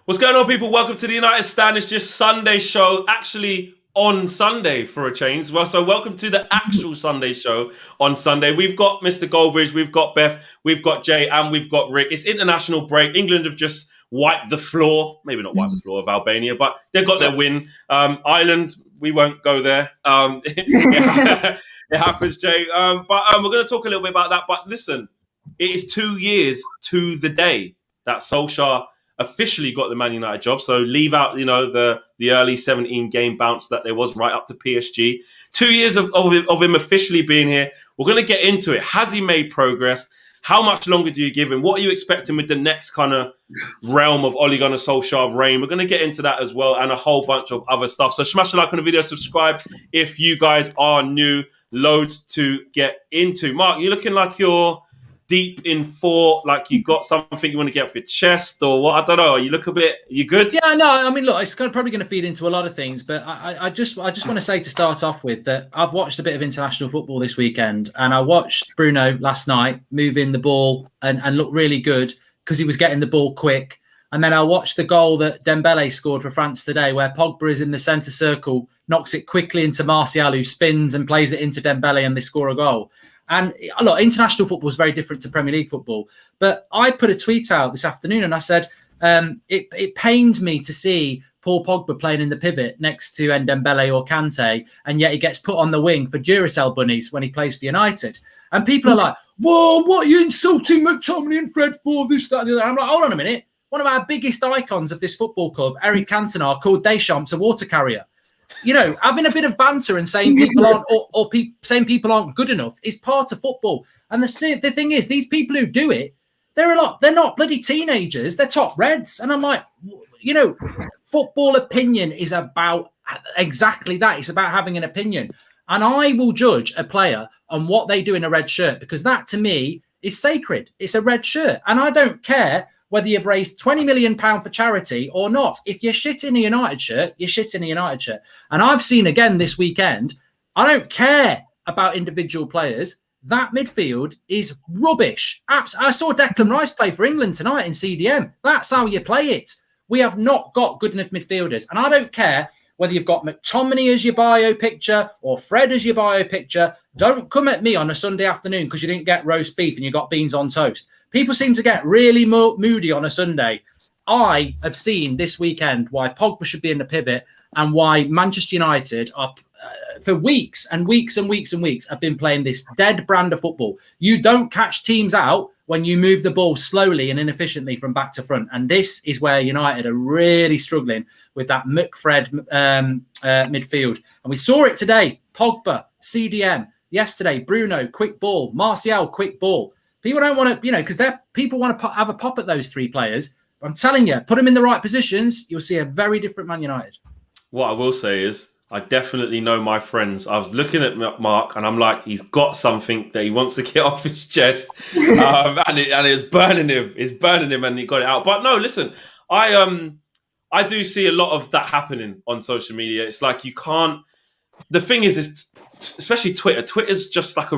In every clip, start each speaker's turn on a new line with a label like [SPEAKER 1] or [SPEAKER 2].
[SPEAKER 1] What's going on, people? Welcome to the United Stand. It's just Sunday show, actually on Sunday for a change. Well, so welcome to the actual Sunday show on Sunday. We've got Mr. Goldbridge, we've got Beth, we've got Jay, and we've got Rick. It's international break. England have just wiped the floor. Maybe not wiped the floor of Albania, but they've got their win. Ireland, we won't go there. It happens, Jay. But we're going to talk a little bit about that. But listen, it is 2 years to the day that Solskjaer officially got the Man United job. So leave out, the early 17 game bounce that there was right up to PSG. 2 years of him officially being here. We're going to get into it. Has he made progress? How much longer do you give him? What are you expecting with the next kind of realm of Ole Gunnar Solskjaer reign? We're going to get into that as well and a whole bunch of other stuff. So smash a like on the video, subscribe if you guys are new. Loads to get into. Mark, you're looking like you're deep in thought, like you got something you want to get off your chest or what? I don't know. You look a bit, you good?
[SPEAKER 2] Yeah, no, I mean, look, it's probably going to feed into a lot of things, but I just want to say to start off with that I've watched a bit of international football this weekend, and I watched Bruno last night moving the ball and look really good because he was getting the ball quick. And then I watched the goal that Dembele scored for France today, where Pogba is in the centre circle, knocks it quickly into Martial, who spins and plays it into Dembele, and they score a goal. And look, international football is very different to Premier League football. But I put a tweet out this afternoon and I said, it pains me to see Paul Pogba playing in the pivot next to Dembele or Kante, and yet he gets put on the wing for Duracell bunnies when he plays for United. And people are like, whoa, what are you insulting McTominay and Fred for, this, that, and the other? I'm like, hold on a minute. One of our biggest icons of this football club, Eric Cantona, called Deschamps a water carrier. You know, having a bit of banter and saying people aren't saying people aren't good enough is part of football. And the thing is, these people who do it, they're not bloody teenagers. They're top reds. And I'm like, football opinion is about exactly that. It's about having an opinion. And I will judge a player on what they do in a red shirt, because that to me is sacred. It's a red shirt. And I don't care whether you've raised £20 million for charity or not. If you're shit in a United shirt, you're shit in a United shirt. And I've seen again this weekend, I don't care about individual players. That midfield is rubbish. I saw Declan Rice play for England tonight in CDM. That's how you play it. We have not got good enough midfielders. And I don't care whether you've got McTominay as your bio picture or Fred as your bio picture. Don't come at me on a Sunday afternoon because you didn't get roast beef and you got beans on toast. People seem to get really moody on a Sunday. I have seen this weekend why Pogba should be in the pivot and why Manchester United are, for weeks and weeks and weeks and weeks, have been playing this dead brand of football. You don't catch teams out when you move the ball slowly and inefficiently from back to front. And this is where United are really struggling with that McFred midfield. And we saw it today. Pogba, CDM. Yesterday, Bruno, quick ball. Martial, quick ball. People don't want to, because people want to have a pop at those three players. But I'm telling you, put them in the right positions, you'll see a very different Man United.
[SPEAKER 1] What I will say is, I definitely know my friends. I was looking at Mark and I'm like, he's got something that he wants to get off his chest. And it's burning him. It's burning him and he got it out. But no, listen, I do see a lot of that happening on social media. It's like you can't... The thing is especially Twitter. Twitter's just like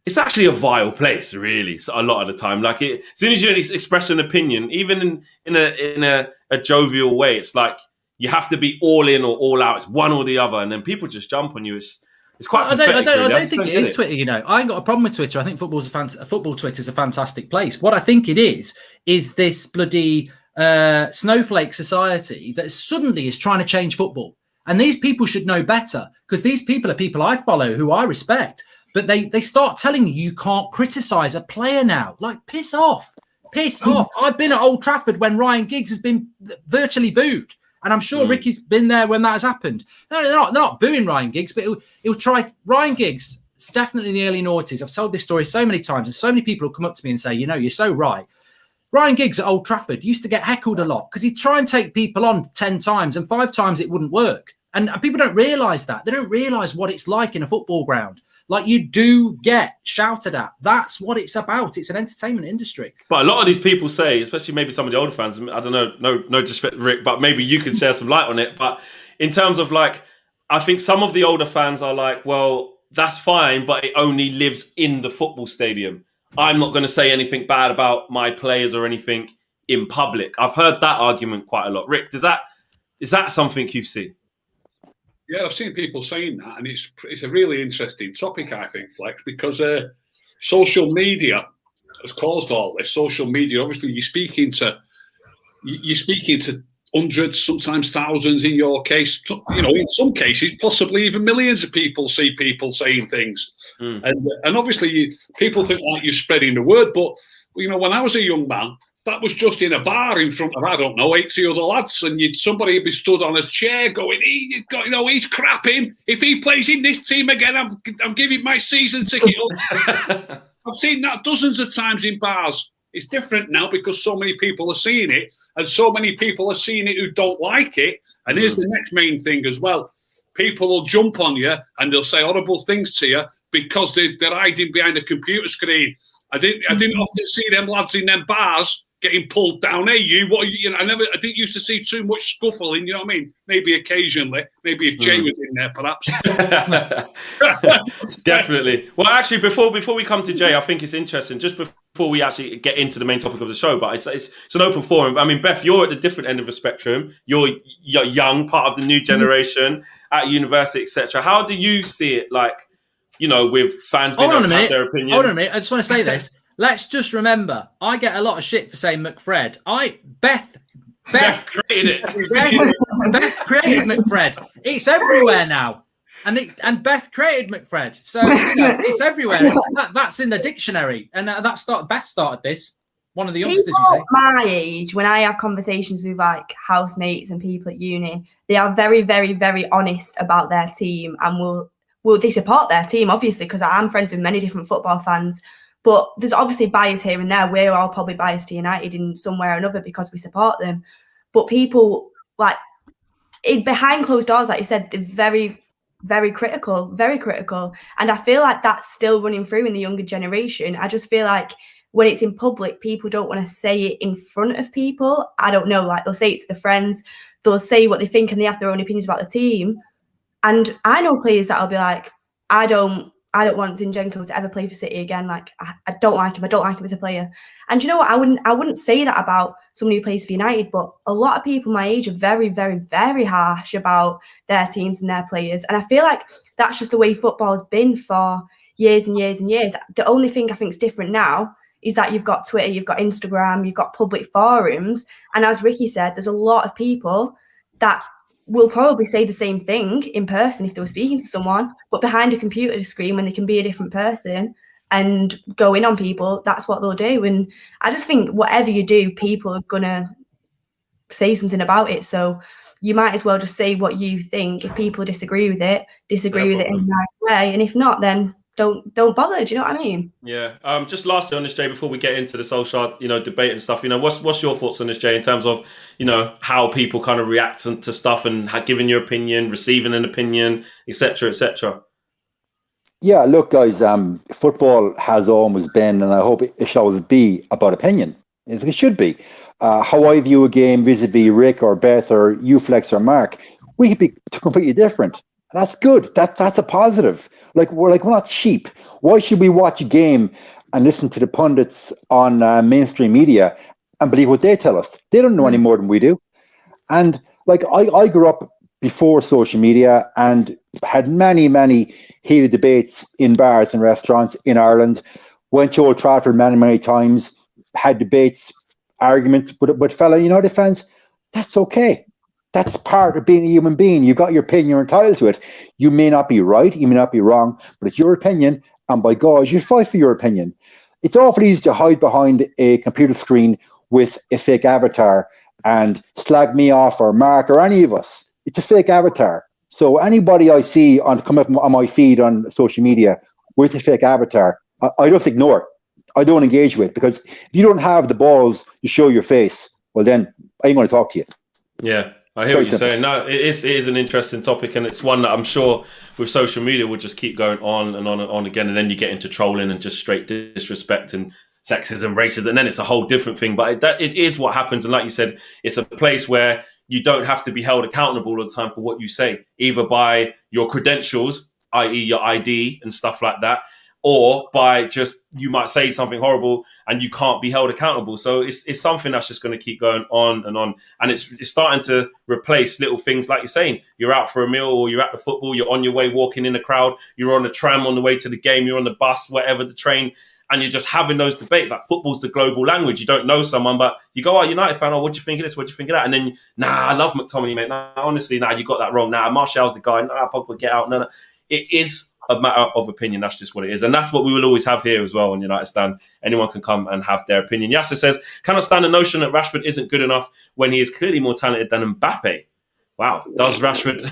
[SPEAKER 1] it's actually a vile place, really. So a lot of the time, like as soon as you express an opinion, even in a jovial way, it's like you have to be all in or all out. It's one or the other, and then people just jump on you. It's quite. I
[SPEAKER 2] don't think it is Twitter. I ain't got a problem with Twitter. I think football Twitter's a fantastic place. What I think it is this bloody snowflake society that suddenly is trying to change football. And these people should know better, because these people are people I follow who I respect. But they start telling you can't criticise a player now. Like, piss off. Piss off. I've been at Old Trafford when Ryan Giggs has been virtually booed. And I'm sure Ricky's been there when that has happened. No, they're not booing Ryan Giggs, but he'll try. Ryan Giggs, it's definitely in the early noughties. I've told this story so many times, and so many people will come up to me and say, you're so right. Ryan Giggs at Old Trafford used to get heckled a lot because he'd try and take people on 10 times and 5 times it wouldn't work. And people don't realise that. They don't realise what it's like in a football ground. Like, you do get shouted at. That's what it's about. It's an entertainment industry.
[SPEAKER 1] But a lot of these people say, especially maybe some of the older fans, I don't know, no disrespect, Rick, but maybe you can share some light on it. But in terms of like, I think some of the older fans are like, well, that's fine, but it only lives in the football stadium. I'm not going to say anything bad about my players or anything in public. I've heard that argument quite a lot. Rick, is that something you've seen?
[SPEAKER 3] Yeah, I've seen people saying that, and it's a really interesting topic, I think, Flex, because social media has caused all this. Social media, obviously, you're speaking to hundreds, sometimes thousands in your case. You know, in some cases, possibly even millions of people see people saying things. And obviously, people think like you're spreading the word. But, you know, when I was a young man, that was just in a bar in front of, I don't know, 80 other lads, and somebody would be stood on a chair going, he's crapping. If he plays in this team again, I'm giving my season ticket up. I've seen that dozens of times in bars. It's different now because so many people are seeing it, and so many people are seeing it who don't like it. And here's the next main thing as well. People will jump on you and they'll say horrible things to you because they're hiding behind a computer screen. I didn't often see them lads in them bars getting pulled down. Hey, I didn't used to see too much scuffling, you know what I mean? Maybe occasionally. Maybe if Jay was in there, perhaps.
[SPEAKER 1] Definitely. Well, actually, before we come to Jay, I think it's interesting, just before we actually get into the main topic of the show, but it's an open forum. I mean, Beth, you're at the different end of the spectrum. You're young, part of the new generation at university, etc. How do you see it, like, you know, with fans being able to have their opinion?
[SPEAKER 2] Hold on a minute. I just want to say this. Let's just remember, I get a lot of shit for saying McFred. Beth
[SPEAKER 1] created it.
[SPEAKER 2] Beth created McFred. It's everywhere now, and Beth created McFred, so you know, it's everywhere. That's in the dictionary, and Beth started this. One of the youngsters,
[SPEAKER 4] people
[SPEAKER 2] you see.
[SPEAKER 4] My age, when I have conversations with like housemates and people at uni, they are very, very, very honest about their team, and they support their team, obviously, because I'm friends with many different football fans. But there's obviously bias here and there. We're all probably biased to United in some way or another because we support them. But people, like, behind closed doors, like you said, they're very, very critical, very critical. And I feel like that's still running through in the younger generation. I just feel like when it's in public, people don't want to say it in front of people. I don't know, like, they'll say it to their friends. They'll say what they think and they have their own opinions about the team. And I know players that'll be like, I don't want Zinchenko to ever play for City again. Like, I don't like him. I don't like him as a player. And you know what? I wouldn't say that about somebody who plays for United, but a lot of people my age are very, very, very harsh about their teams and their players. And I feel like that's just the way football has been for years and years and years. The only thing I think is different now is that you've got Twitter, you've got Instagram, you've got public forums. And as Ricky said, there's a lot of people that will probably say the same thing in person if they were speaking to someone, but behind a computer screen when they can be a different person and go in on people, that's what they'll do. And I just think whatever you do, people are going to say something about it. So you might as well just say what you think. If people disagree with it in a nice way. And if not, then don't bother. Do you know what I mean?
[SPEAKER 1] Yeah. Just lastly on this, Jay, before we get into the Solskjaer, debate and stuff, what's your thoughts on this, Jay, in terms of, how people kind of react to stuff and giving your opinion, receiving an opinion, etc., etc.
[SPEAKER 5] Yeah, look, guys, football has always been, and I hope it shall always be, about opinion. It should be. How I view a game vis-a-vis Rick or Beth or you, Flex or Mark, we could be completely different. That's good. That's a positive. We're not sheep. Why should we watch a game and listen to the pundits on mainstream media and believe what they tell us? They don't know any more than we do. And I grew up before social media and had many, many heated debates in bars and restaurants in Ireland. Went to Old Trafford many, many times. Had debates, arguments, but fellow United fans, that's okay. That's part of being a human being. You've got your opinion, you're entitled to it. You may not be right, you may not be wrong, but it's your opinion, and by God, you fight for your opinion. It's awful easy to hide behind a computer screen with a fake avatar and slag me off or Mark or any of us. It's a fake avatar. So anybody I see come up on my feed on social media with a fake avatar, I just ignore. I don't engage with, because if you don't have the balls to show your face, well then I ain't going to talk to you.
[SPEAKER 1] Yeah. I hear what you're saying. No, it is an interesting topic, and it's one that I'm sure with social media will just keep going on and on and on again, and then you get into trolling and just straight disrespect and sexism, racism, and then it's a whole different thing. But that is what happens, and like you said, it's a place where you don't have to be held accountable all the time for what you say, either by your credentials, i.e. your ID and stuff like that, or by just you might say something horrible and you can't be held accountable. So it's something that's just going to keep going on, and it's starting to replace little things like you're saying. You're out for a meal, or you're at the football, you're on your way walking in the crowd, you're on the tram on the way to the game, you're on the bus, whatever, the train, and you're just having those debates. Like, football's the global language. You don't know someone, but you go, "Oh, United fan, oh, what do you think of this? What do you think of that?" And then, "Nah, I love McTominay, mate. Nah, honestly, nah, you got that wrong. Nah, Martial's the guy. Nah, Pogba, get out." No. It is a matter of opinion. That's just what it is. And that's what we will always have here as well on United Stand. Anyone can come and have their opinion. Yasser says, cannot stand the notion that Rashford isn't good enough when he is clearly more talented than Mbappe. Wow. Does Rashford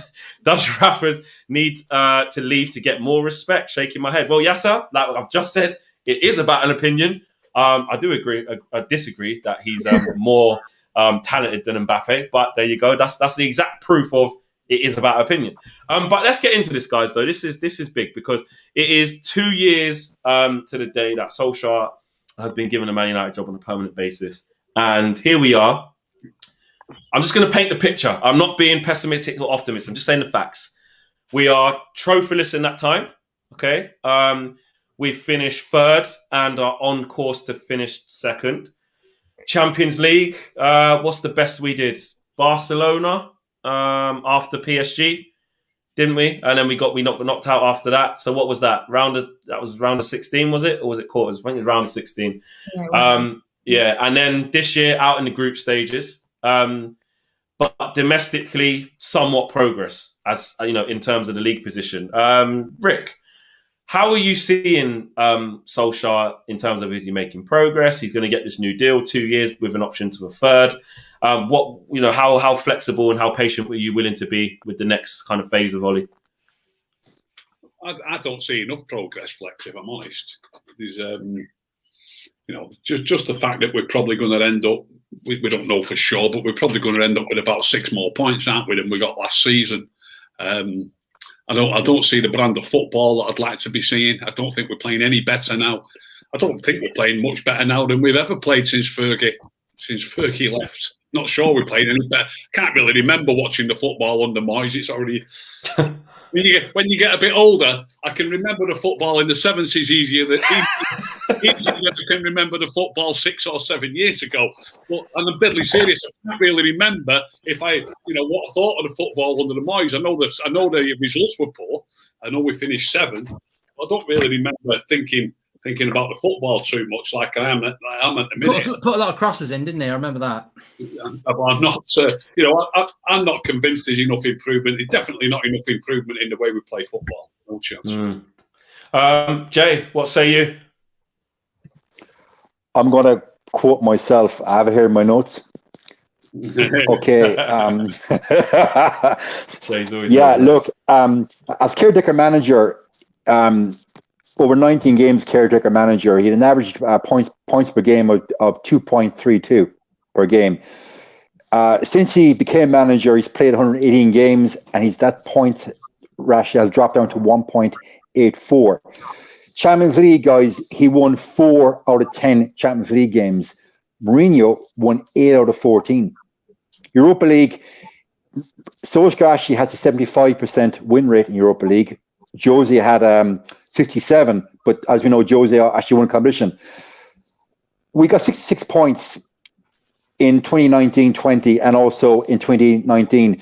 [SPEAKER 1] need to leave to get more respect? Shaking my head. Well, Yasser, like I've just said, it is about an opinion. I do agree. I disagree that he's more talented than Mbappe. But there you go. That's the exact proof of it is about opinion. But let's get into this, guys, though. This is big because it is 2 years to the day that Solskjaer has been given a Man United job on a permanent basis. And here we are. I'm just going to paint the picture. I'm not being pessimistic or optimistic. I'm just saying the facts. We are trophyless in that time. Okay. We finished third and are on course to finish second. Champions League. What's the best we did? Barcelona. After PSG, didn't we? And then we got knocked out after that. So what was that? That was round of 16, was it? Or was it quarters? I think it was round of 16. Yeah. And then this year out in the group stages. But domestically, somewhat progress, as you know, in terms of the league position. Rick, how are you seeing Solskjaer in terms of, is he making progress? He's going to get this new deal, 2 years with an option to a third. How flexible and how patient were you willing to be with the next kind of phase of Ollie?
[SPEAKER 3] I don't see enough progress, Flex, if I'm honest. There's, just the fact that we're probably going to end up, we don't know for sure, but we're probably going to end up with about 6 more points, aren't we, than we got last season. I don't see the brand of football that I'd like to be seeing. I don't think we're playing any better now. I don't think we're playing much better now than we've ever played since Fergie left. Not sure we're playing any better. Can't really remember watching the football under Moyes. It's already when you get a bit older, I can remember the football in the 70s easier than I can remember the football 6 or 7 years ago. But I'm deadly serious. I can't really remember what I thought of the football under the Moyes. I know the results were poor. I know we finished 7th. I don't really remember thinking about the football too much like I am at the minute.
[SPEAKER 2] Put a lot of crosses in, didn't he? I remember that.
[SPEAKER 3] I'm not, I'm not convinced there's enough improvement. There's definitely not enough improvement in the way we play football. No chance.
[SPEAKER 1] Jay, what say you?
[SPEAKER 5] I'm going to quote myself. I have it here in my notes. Okay. Look, as caretaker manager, over 19 games caretaker manager, he had an average points per game of 2.32 per game. Since he became manager, he's played 118 games, and that points ratio has dropped down to 1.84. Champions League, guys, he won 4 out of 10 Champions League games. Mourinho won 8 out of 14. Europa League, Solskjaer actually has a 75% win rate in Europa League. Jose had 67, but as we know, Jose actually won competition. We got 66 points in 2019-20 and also in 2019.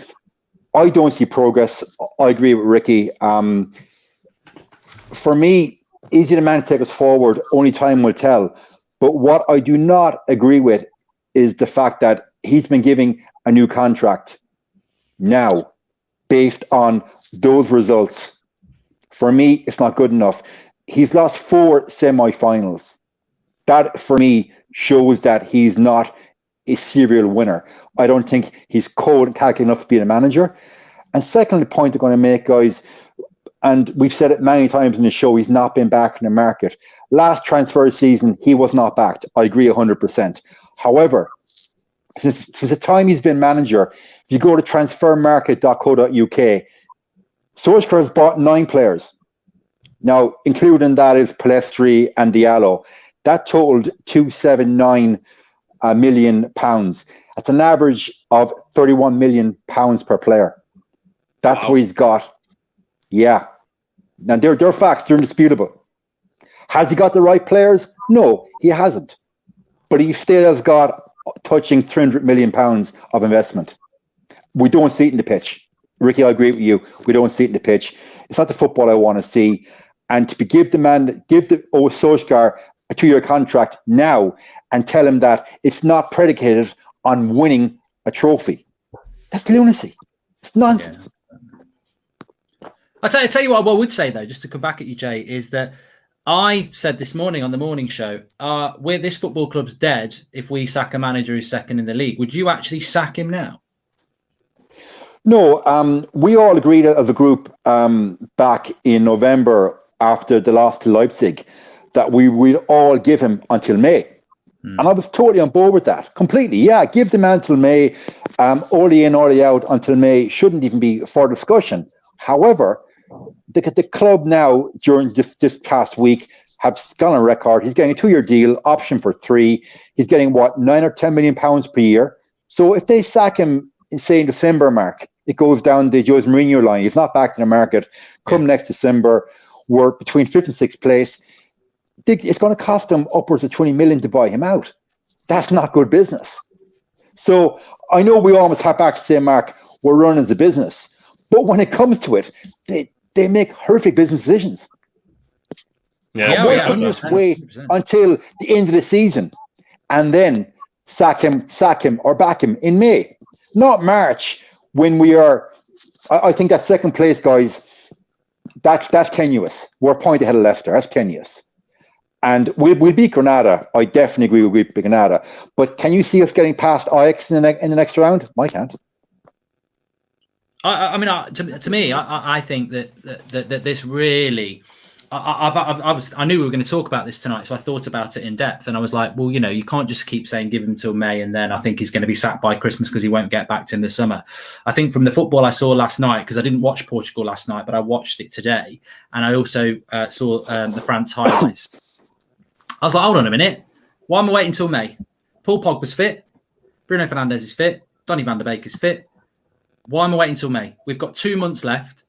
[SPEAKER 5] I don't see progress. I agree with Ricky. For me, is he the man to take us forward? Only time will tell. But what I do not agree with is the fact that he's been giving a new contract now based on those results. For me, it's not good enough. He's lost 4 semi-finals. That, for me, shows that he's not a serial winner. I don't think he's cold and calculated enough to be a manager. And second, the point I'm going to make, guys, and we've said it many times in the show, he's not been back in the market. Last transfer season, he was not backed. I agree 100%. However, since the time he's been manager, if you go to transfermarket.co.uk, Solskjaer has bought 9 players. Now, including that is Palestri and Diallo. That totaled £279 million. That's an average of £31 million per player. That's what he's got. Yeah. Now, they're facts. They're indisputable. Has he got the right players? No, he hasn't. But he still has got touching £300 million of investment. We don't see it in the pitch. Ricky, I agree with you. We don't see it in the pitch. It's not the football I want to see. And to give the Solskjaer a 2-year contract now and tell him that it's not predicated on winning a trophy. That's lunacy. It's nonsense.
[SPEAKER 2] Yeah. I'll tell you what I would say, though, just to come back at you, Jay, is that I said this morning on the morning show, this football club's dead if we sack a manager who's second in the league. Would you actually sack him now?
[SPEAKER 5] No, we all agreed as a group back in November after the loss to Leipzig that we would all give him until May. And I was totally on board with that, completely. Yeah, give the man till May. Early in, early out until May shouldn't even be for discussion. However, the club now, during this past week, have gone on record. He's getting a 2-year deal, option for 3. He's getting, what, £9 or £10 million per year. So if they sack him, say, in December, Mark, it goes down the Jose Mourinho line. He's not back in the market. Come next December, we're between 5th and 6th place. It's going to cost them upwards of 20 million to buy him out. That's not good business. So I know we almost have back to say, Mark, we're running as a business. But when it comes to it, they make horrific business decisions.
[SPEAKER 1] Yeah,
[SPEAKER 5] why can't you just wait until the end of the season and then sack him or back him in May? Not March, when we are, I think that second place, guys, that's tenuous. We're a point ahead of Leicester. That's tenuous. And we'll beat Granada. I definitely agree we'll beat Granada. But can you see us getting past Ajax in the next round? I can't.
[SPEAKER 2] I mean, to me, I think that this really. I knew we were going to talk about this tonight, so I thought about it in depth, and I was like, well, you can't just keep saying give him till May, and then I think he's going to be sacked by Christmas because he won't get back to in the summer. I think from the football I saw last night, because I didn't watch Portugal last night, but I watched it today, and I also saw the France highlights. I was like, hold on a minute, why am I waiting till May? Paul Pogba's fit, Bruno Fernandes is fit, Donny van de Beek is fit. Why am I waiting till May? We've got 2 months left.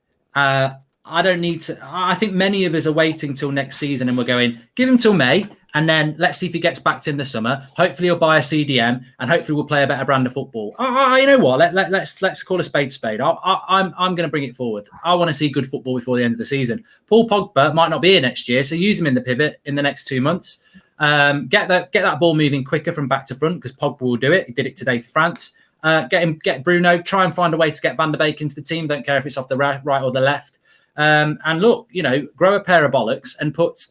[SPEAKER 2] I don't need to. I think many of us are waiting till next season, and we're going, give him till May, and then let's see if he gets back to in the summer. Hopefully, he'll buy a CDM, and hopefully, we'll play a better brand of football. You know what? Let's call a spade spade. I'm going to bring it forward. I want to see good football before the end of the season. Paul Pogba might not be here next year, so use him in the pivot in the next 2 months. Get that ball moving quicker from back to front, because Pogba will do it. He did it today for France. Get Bruno. Try and find a way to get Van der Beek into the team. Don't care if it's off the right or the left. And look, grow a pair of bollocks and put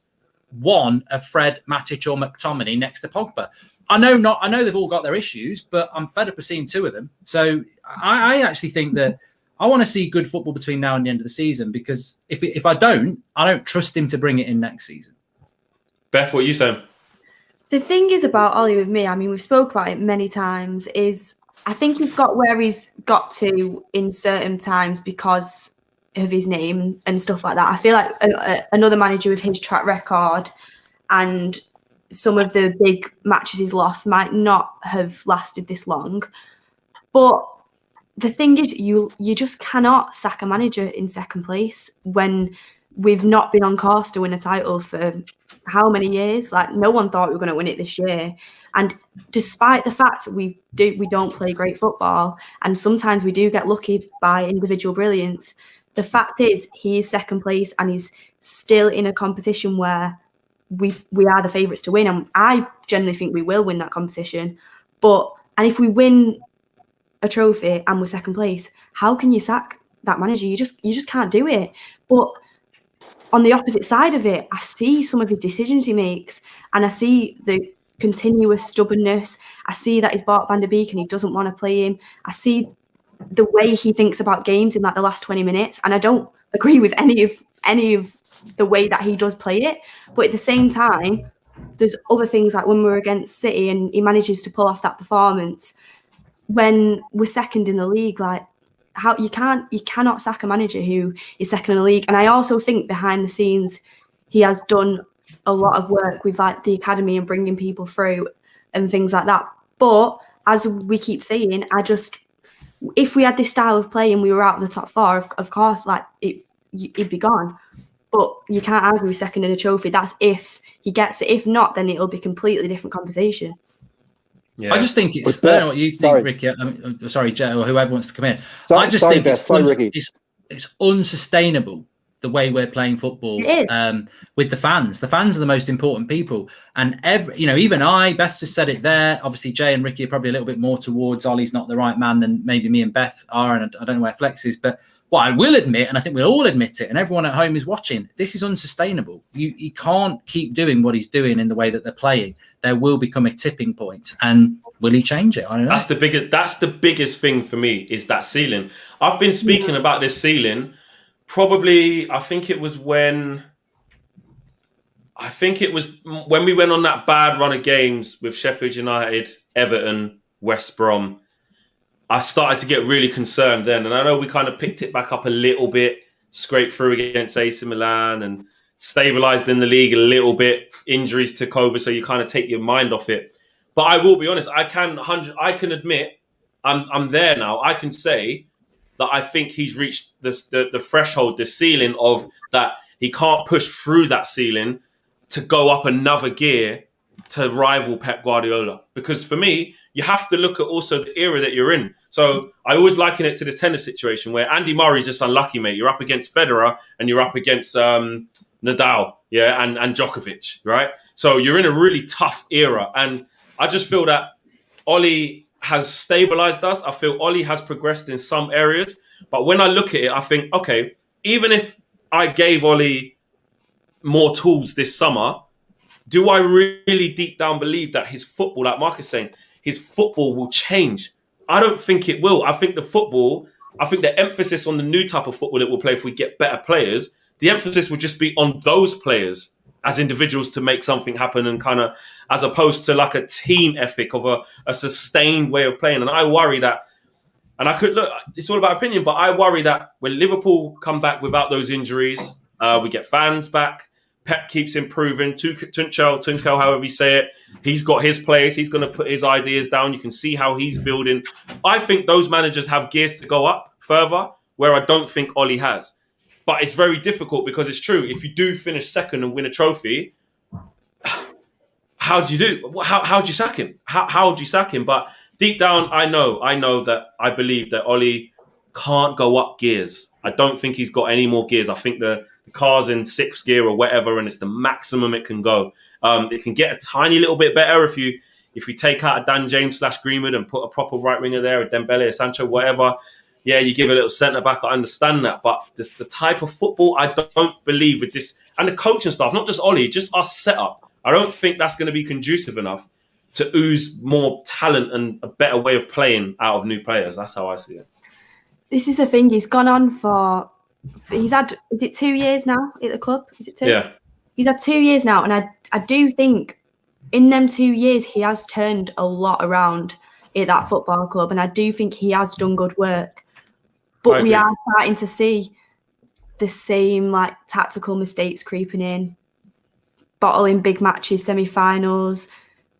[SPEAKER 2] one of Fred, Matic, or McTominay next to Pogba. I know they've all got their issues, but I'm fed up of seeing 2 of them. So I actually think that I want to see good football between now and the end of the season, because if I don't trust him to bring it in next season.
[SPEAKER 1] Beth, what are you saying?
[SPEAKER 4] The thing is about Ollie with me, I mean, we've spoke about it many times, is I think he's got where he's got to in certain times because of his name and stuff like that. I feel like another manager with his track record and some of the big matches he's lost might not have lasted this long. But the thing is, you just cannot sack a manager in second place when we've not been on course to win a title for how many years? Like, no one thought we were going to win it this year. And despite the fact that we don't play great football, and sometimes we do get lucky by individual brilliance, the fact is he is second place and he's still in a competition where we are the favourites to win. And I generally think we will win that competition. And if we win a trophy and we're second place, how can you sack that manager? You just can't do it. But on the opposite side of it, I see some of his decisions he makes, and I see the continuous stubbornness. I see that he's bought Van der Beek and he doesn't want to play him. I see the way he thinks about games in like the last 20 minutes, and I don't agree with any of the way that he does play it. But at the same time, there's other things, like when we're against City and he manages to pull off that performance when we're second in the league. Like, how you cannot sack a manager who is second in the league. And I also think behind the scenes he has done a lot of work with like the academy and bringing people through and things like that. But as we keep saying, if we had this style of play and we were out of the top 4, of course, like it'd be gone. But you can't argue with second in a trophy. That's if he gets it. If not, then it'll be completely different conversation.
[SPEAKER 1] Yeah.
[SPEAKER 2] I just think it's. I don't know what you think, Ricky. Sorry, Joe, or whoever wants to come in. I just think it's unsustainable the way we're playing football with the fans. The fans are the most important people, and even Beth just said it there. Obviously, Jay and Ricky are probably a little bit more towards Ollie's not the right man than maybe me and Beth are, and I don't know where Flex is, but. What I will admit, and I think we'll all admit it, and everyone at home is watching, this is unsustainable. You can't keep doing what he's doing in the way that they're playing. There will become a tipping point, and will he change it? I don't know.
[SPEAKER 1] That's the biggest thing for me is that ceiling. I've been speaking about this ceiling. Probably, I think it was when we went on that bad run of games with Sheffield United, Everton, West Brom. I started to get really concerned then. And I know we kind of picked it back up a little bit, scraped through against AC Milan and stabilised in the league a little bit. Injuries took over, so you kind of take your mind off it. But I will be honest, I can admit, I'm there now. I can say that I think he's reached the threshold, the ceiling of that he can't push through that ceiling to go up another gear to rival Pep Guardiola. Because for me, you have to look at also the era that you're in. So I always liken it to the tennis situation where Andy Murray's just unlucky, mate. You're up against Federer and you're up against Nadal, and Djokovic, right? So you're in a really tough era. And I just feel that Ollie has stabilised us. I feel Ollie has progressed in some areas. But when I look at it, I think, okay, even if I gave Ollie more tools this summer, do I really deep down believe that his football, like Mark is saying, his football will change? I don't think it will. I think the emphasis on the new type of football that we'll play if we get better players, the emphasis will just be on those players as individuals to make something happen and kind of, as opposed to like a team ethic of a sustained way of playing. And I worry that, and I could look, it's all about opinion, but I worry that when Liverpool come back without those injuries, we get fans back, Pep keeps improving. Tuchel, however you say it, he's got his players. He's going to put his ideas down. You can see how he's building. I think those managers have gears to go up further, where I don't think Ollie has. But it's very difficult because it's true. If you do finish second and win a trophy, how do you do? How do you sack him? How do you sack him? But deep down, I know that I believe that Ollie can't go up gears. I don't think he's got any more gears. I think the car's in sixth gear or whatever, and it's the maximum it can go. It can get a tiny little bit better if you take out a Dan James / Greenwood and put a proper right winger there, a Dembele, a Sancho, whatever. Yeah, you give a little centre back. I understand that, but the type of football I don't believe with this, and the coaching staff, not just Ollie, just our setup. I don't think that's going to be conducive enough to ooze more talent and a better way of playing out of new players. That's how I see it.
[SPEAKER 4] This is the thing. He's gone on for he's had, is it 2 years now at the club? Is it 2?
[SPEAKER 1] Yeah.
[SPEAKER 4] He's had 2 years now, and I do think in them 2 years he has turned a lot around at that football club, and I do think he has done good work. But we are starting to see the same like tactical mistakes creeping in, bottling big matches, semi-finals.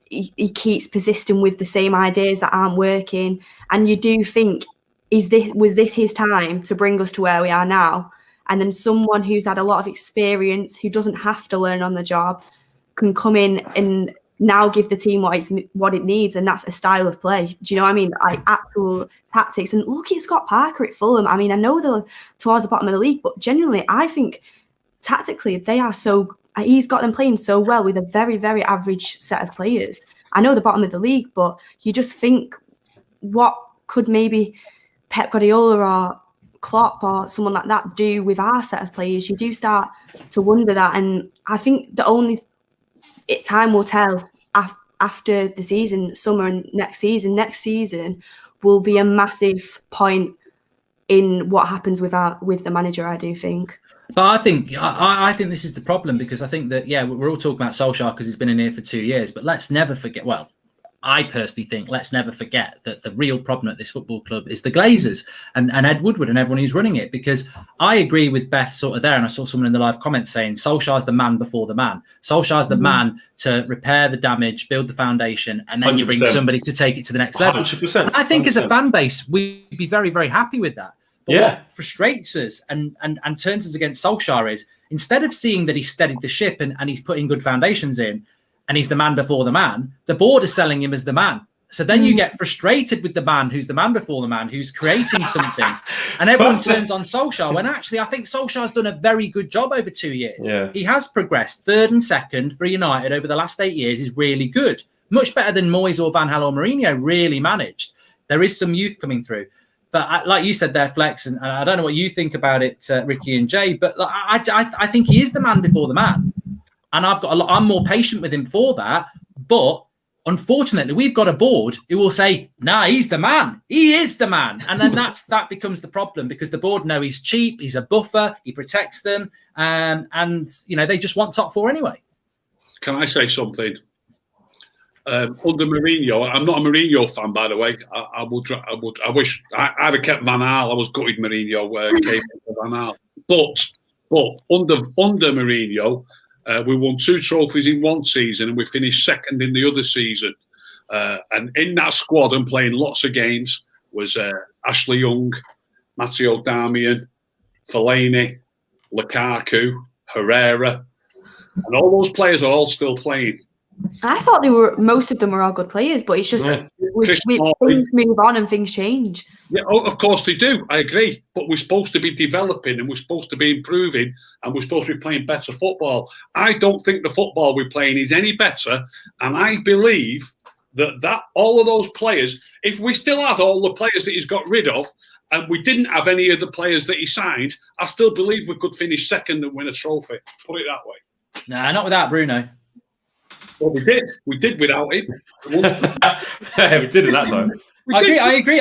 [SPEAKER 4] He keeps persisting with the same ideas that aren't working, and you do think, was this his time to bring us to where we are now? And then someone who's had a lot of experience, who doesn't have to learn on the job, can come in and now give the team what it needs, and that's a style of play. Do you know what I mean? Like actual tactics. And look at Scott Parker at Fulham. I mean, I know they're towards the bottom of the league, but genuinely, I think tactically they are so. He's got them playing so well with a very, very average set of players. I know the bottom of the league, but you just think, what could maybe Pep Guardiola or Klopp or someone like that do with our set of players? You do start to wonder that, and I think the only time will tell after the season, summer and next season will be a massive point in what happens with the manager, I do think.
[SPEAKER 2] But I think this is the problem, because I think that, yeah, we're all talking about Solskjaer because he's been in here for 2 years, but let's never forget, well, I personally think let's never forget that the real problem at this football club is the Glazers and Ed Woodward and everyone who's running it. Because I agree with Beth sort of there, and I saw someone in the live comments saying Solskjaer's the man before the man. Solskjaer's the man to repair the damage, build the foundation, and then 100%. You bring somebody to take it to the next level.
[SPEAKER 1] 100%.
[SPEAKER 2] And I think 100%. As a fan base, we'd be very, very happy with that. But what frustrates us and turns us against Solskjaer is instead of seeing that he's steadied the ship and he's putting good foundations in and he's the man before the man, the board is selling him as the man. So then you get frustrated with the man who's the man before the man, who's creating something. And everyone turns on Solskjaer, when actually I think Solskjaer's done a very good job over 2 years.
[SPEAKER 1] Yeah.
[SPEAKER 2] He has progressed. Third and second for United over the last 8 years is really good. Much better than Moyes or Van Gaal or Mourinho really managed. There is some youth coming through. But like you said there, Flex, and I don't know what you think about it, Ricky and Jay, but I think he is the man before the man. And I'm more patient with him for that. But unfortunately, we've got a board who will say, nah, he's the man. He is the man. And then that becomes the problem, because the board know he's cheap, he's a buffer, he protects them. And they just want top four anyway.
[SPEAKER 3] Can I say something? Under Mourinho, I'm not a Mourinho fan, by the way. I wish I'd have kept Van Gaal. I was gutted Mourinho came into Van Gaal. But under Mourinho, we won 2 trophies in one season and we finished second in the other season. And in that squad and playing lots of games was Ashley Young, Matteo Darmian, Fellaini, Lukaku, Herrera. And all those players are all still playing.
[SPEAKER 4] I thought most of them were all good players, but it's just things move on and things change.
[SPEAKER 3] Yeah, of course they do. I agree. But we're supposed to be developing and we're supposed to be improving and we're supposed to be playing better football. I don't think the football we're playing is any better. And I believe that all of those players, if we still had all the players that he's got rid of and we didn't have any of the players that he signed, I still believe we could finish second and win a trophy. Put it that way.
[SPEAKER 2] Nah, not without Bruno.
[SPEAKER 3] Well, we did. We did without him.
[SPEAKER 1] We did in that time.
[SPEAKER 2] I agree.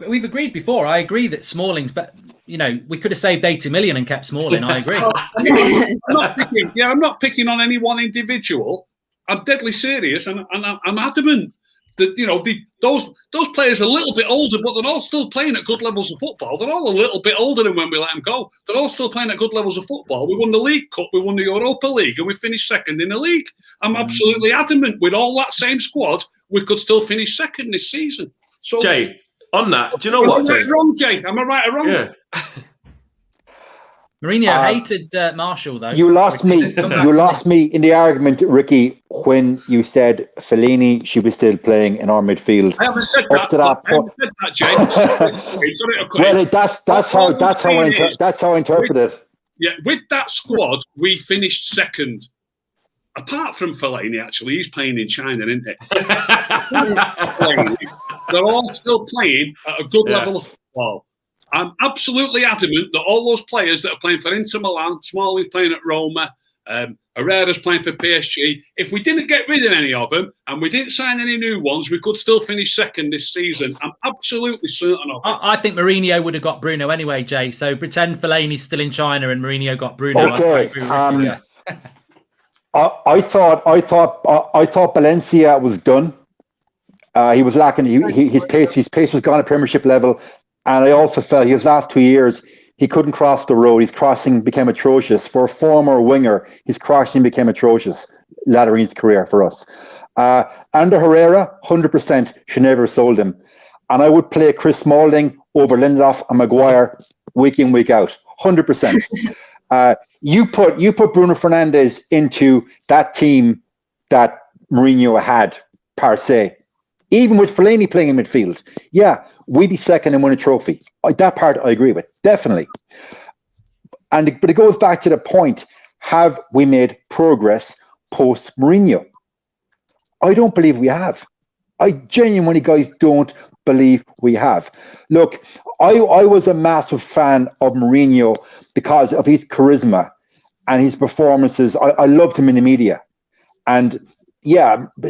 [SPEAKER 2] We've agreed before. I agree that Smalling's, but we could have saved 80 million and kept Smalling. I agree.
[SPEAKER 3] I'm not picking on any one individual. I'm deadly serious, and I'm adamant that those players are a little bit older, but they're all still playing at good levels of football. They're all a little bit older than when we let them go. They're all still playing at good levels of football. We won the League Cup, we won the Europa League, and we finished second in the league. I'm absolutely adamant with all that same squad, we could still finish second this season. So,
[SPEAKER 1] Jay, on that, do you know what, Jay?
[SPEAKER 3] Am I right or wrong, Jay? Am I right or wrong?
[SPEAKER 1] Yeah.
[SPEAKER 2] Mourinho hated Marshall, though.
[SPEAKER 5] You lost me. You lost me in the argument, Ricky, when you said Fellaini, she was still playing in our midfield.
[SPEAKER 3] I haven't said that.
[SPEAKER 5] Up to that point. Well, that's how I interpret it.
[SPEAKER 3] Yeah, with that squad, we finished second. Apart from Fellaini, actually, he's playing in China, isn't he? They're all still playing at a good level of football. I'm absolutely adamant that all those players that are playing for Inter Milan, Smalling's playing at Roma, Herrera's playing for PSG, if we didn't get rid of any of them and we didn't sign any new ones, we could still finish second this season. I'm absolutely certain of it.
[SPEAKER 2] I think Mourinho would have got Bruno anyway, Jay. So pretend Fellaini's still in China and Mourinho got Bruno.
[SPEAKER 5] Okay. I thought Valencia was done. He was lacking. His pace was gone at Premiership level. And I also felt his last 2 years, he couldn't cross the road. His crossing became atrocious. For a former winger, his crossing became atrocious later in his career for us. Under Herrera, 100% should never have sold him. And I would play Chris Smalling over Lindelof and Maguire week in, week out. 100%. You put Bruno Fernandes into that team that Mourinho had, per se. Even with Fellaini playing in midfield, we'd be second and win a trophy. That part I agree with, definitely. But it goes back to the point, have we made progress post Mourinho? I don't believe we have. I genuinely, guys, don't believe we have. Look, I was a massive fan of Mourinho because of his charisma and his performances. I loved him in the media. And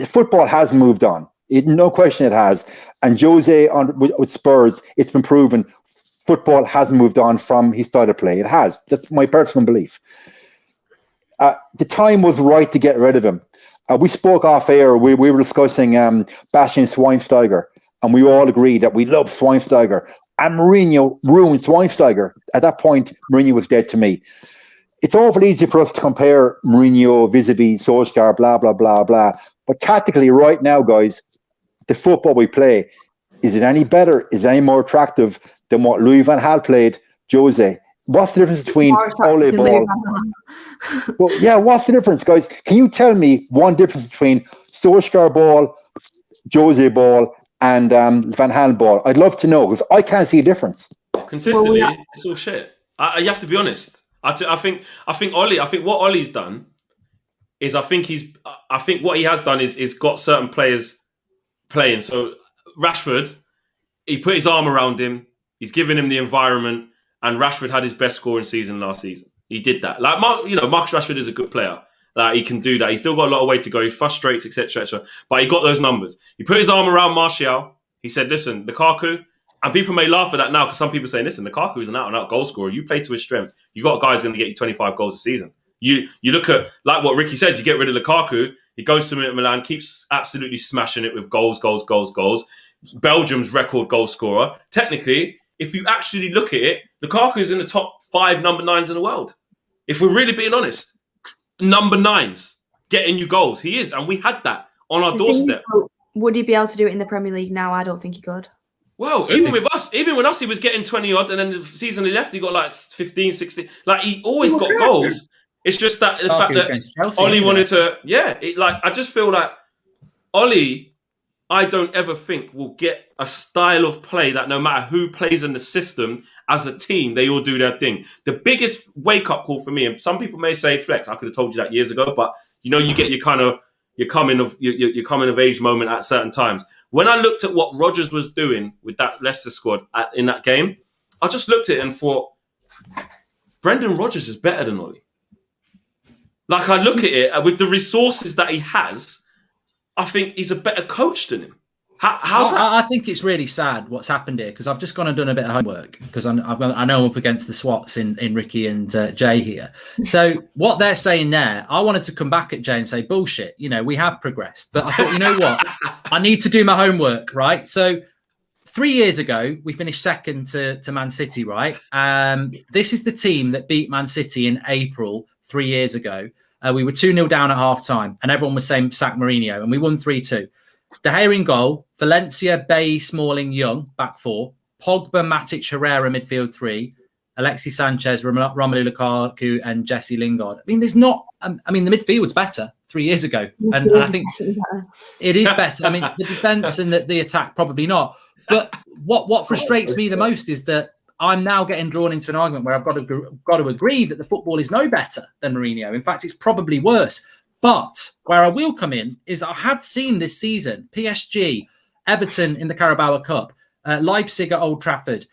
[SPEAKER 5] football has moved on. No question it has. And Jose with Spurs, it's been proven football has moved on from his style of play. It has. That's my personal belief. The time was right to get rid of him. We spoke off air. We were discussing bashing Schweinsteiger, and we all agreed that we love Schweinsteiger. And Mourinho ruined Schweinsteiger. At that point, Mourinho was dead to me. It's awful easy for us to compare Mourinho vis-a-vis Solskjaer, blah, blah, blah, blah. But tactically, right now, guys, the football we play, is it any better? Is it any more attractive than what Louis van Gaal played, Jose? what's the difference between Ole
[SPEAKER 4] To
[SPEAKER 5] ball? Well, yeah, what's the difference, guys? Can you tell me one difference between Solskjaer ball, Jose ball, and Van Halen ball? I'd love to know, because I can't see a difference.
[SPEAKER 1] Consistently, it's all shit. You have to be honest. I think Ollie. I think what Ollie's done is I think what he has done is got certain players playing. So Rashford, he put his arm around him. He's given him the environment, and Rashford had his best scoring season last season. He did that. Like Marcus Rashford is a good player. Like he can do that. He's still got a lot of way to go. He frustrates, etc. But he got those numbers. He put his arm around Martial. He said, "Listen, Lukaku." And people may laugh at that now because some people are saying, "Listen, Lukaku is an out-and-out goal scorer. You play to his strengths. You got a guy who's going to get you 25 goals a season." You look at, like what Ricky says, you get rid of Lukaku, he goes to Milan, keeps absolutely smashing it with goals. Belgium's record goal scorer. Technically, if you actually look at it, Lukaku is in the top 5 number 9s in the world. If we're really being honest, number 9s getting you goals. He is, and we had that on our doorstep.
[SPEAKER 4] Would he be able to do it in the Premier League now? I don't think he could.
[SPEAKER 1] Well, even with us, he was getting 20 odd, and then the season he left, he got like 15, 16. Like he always got goals. It's just that the fact that Ollie wanted to, I just feel like Ollie, I don't ever think will get a style of play that no matter who plays in the system as a team, they all do their thing. The biggest wake up call for me, and some people may say flex, I could have told you that years ago, but you get your coming of age moment at certain times. When I looked at what Rodgers was doing with that Leicester squad in that game, I just looked at it and thought, Brendan Rodgers is better than Ollie. Like I look at it with the resources that he has, I think he's a better coach than him. How's that?
[SPEAKER 2] I think it's really sad what's happened here because I've just gone and done a bit of homework because I know I'm up against the SWATs in Ricky and Jay here. So what they're saying there, I wanted to come back at Jay and say, bullshit, we have progressed. But I thought, you know what? I need to do my homework, right? So 3 years ago, we finished second to Man City, right? This is the team that beat Man City in April 3 years ago. We were 2-0 down at half-time, and everyone was saying sack Mourinho, and we won 3-2. De Gea in goal, Valencia, Bay, Smalling, Young, back 4, Pogba, Matic, Herrera, midfield 3, Alexis Sanchez, Romelu Lukaku, and Jesse Lingard. The midfield's better 3 years ago, and I think it is better. The defence and the attack, probably not. But what frustrates me the most is that I'm now getting drawn into an argument where I've got to agree that the football is no better than Mourinho. In fact, it's probably worse. But where I will come in is I have seen this season PSG, Everton in the Carabao Cup, Leipzig at Old Trafford,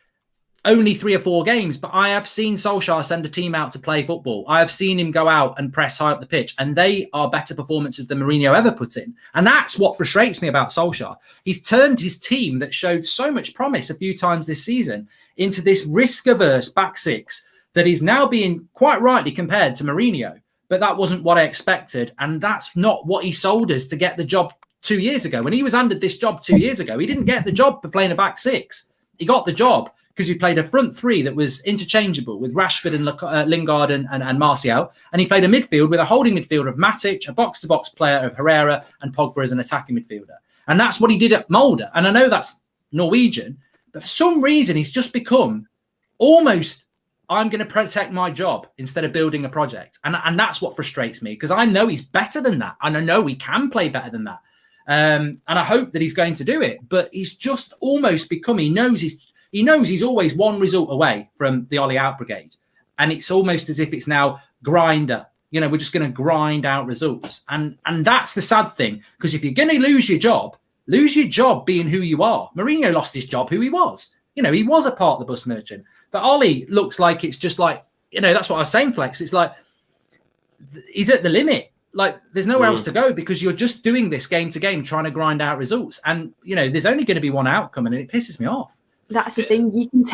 [SPEAKER 2] only 3 or 4 games, but I have seen Solskjaer send a team out to play football. I have seen him go out and press high up the pitch, and they are better performances than Mourinho ever put in. And that's what frustrates me about Solskjaer. He's turned his team that showed so much promise a few times this season into this risk-averse back 6 that is now being quite rightly compared to Mourinho. But that wasn't what I expected, and that's not what he sold us to get the job 2 years ago. When he was handed this job 2 years ago, he didn't get the job for playing a back 6. He got the job because he played a front 3 that was interchangeable with Rashford and Lingard and Martial. And he played a midfield with a holding midfield of Matic, a box-to-box player of Herrera, and Pogba as an attacking midfielder. And that's what he did at Mulder. And I know that's Norwegian, but for some reason, he's just become almost, I'm going to protect my job instead of building a project. And that's what frustrates me because I know he's better than that. And I know he can play better than that. And I hope that he's going to do it. But he's just almost become, he knows he's always one result away from the Ollie out brigade. And it's almost as if it's now grinder. We're just going to grind out results. And that's the sad thing. Because if you're going to lose your job being who you are. Mourinho lost his job, who he was. He was a part of the bus merchant. But Ollie looks like it's just like, that's what I was saying, Flex. It's like he's at the limit. Like there's nowhere else to go because you're just doing this game to game, trying to grind out results. And, there's only going to be one outcome and it pisses me off.
[SPEAKER 4] That's the thing. You can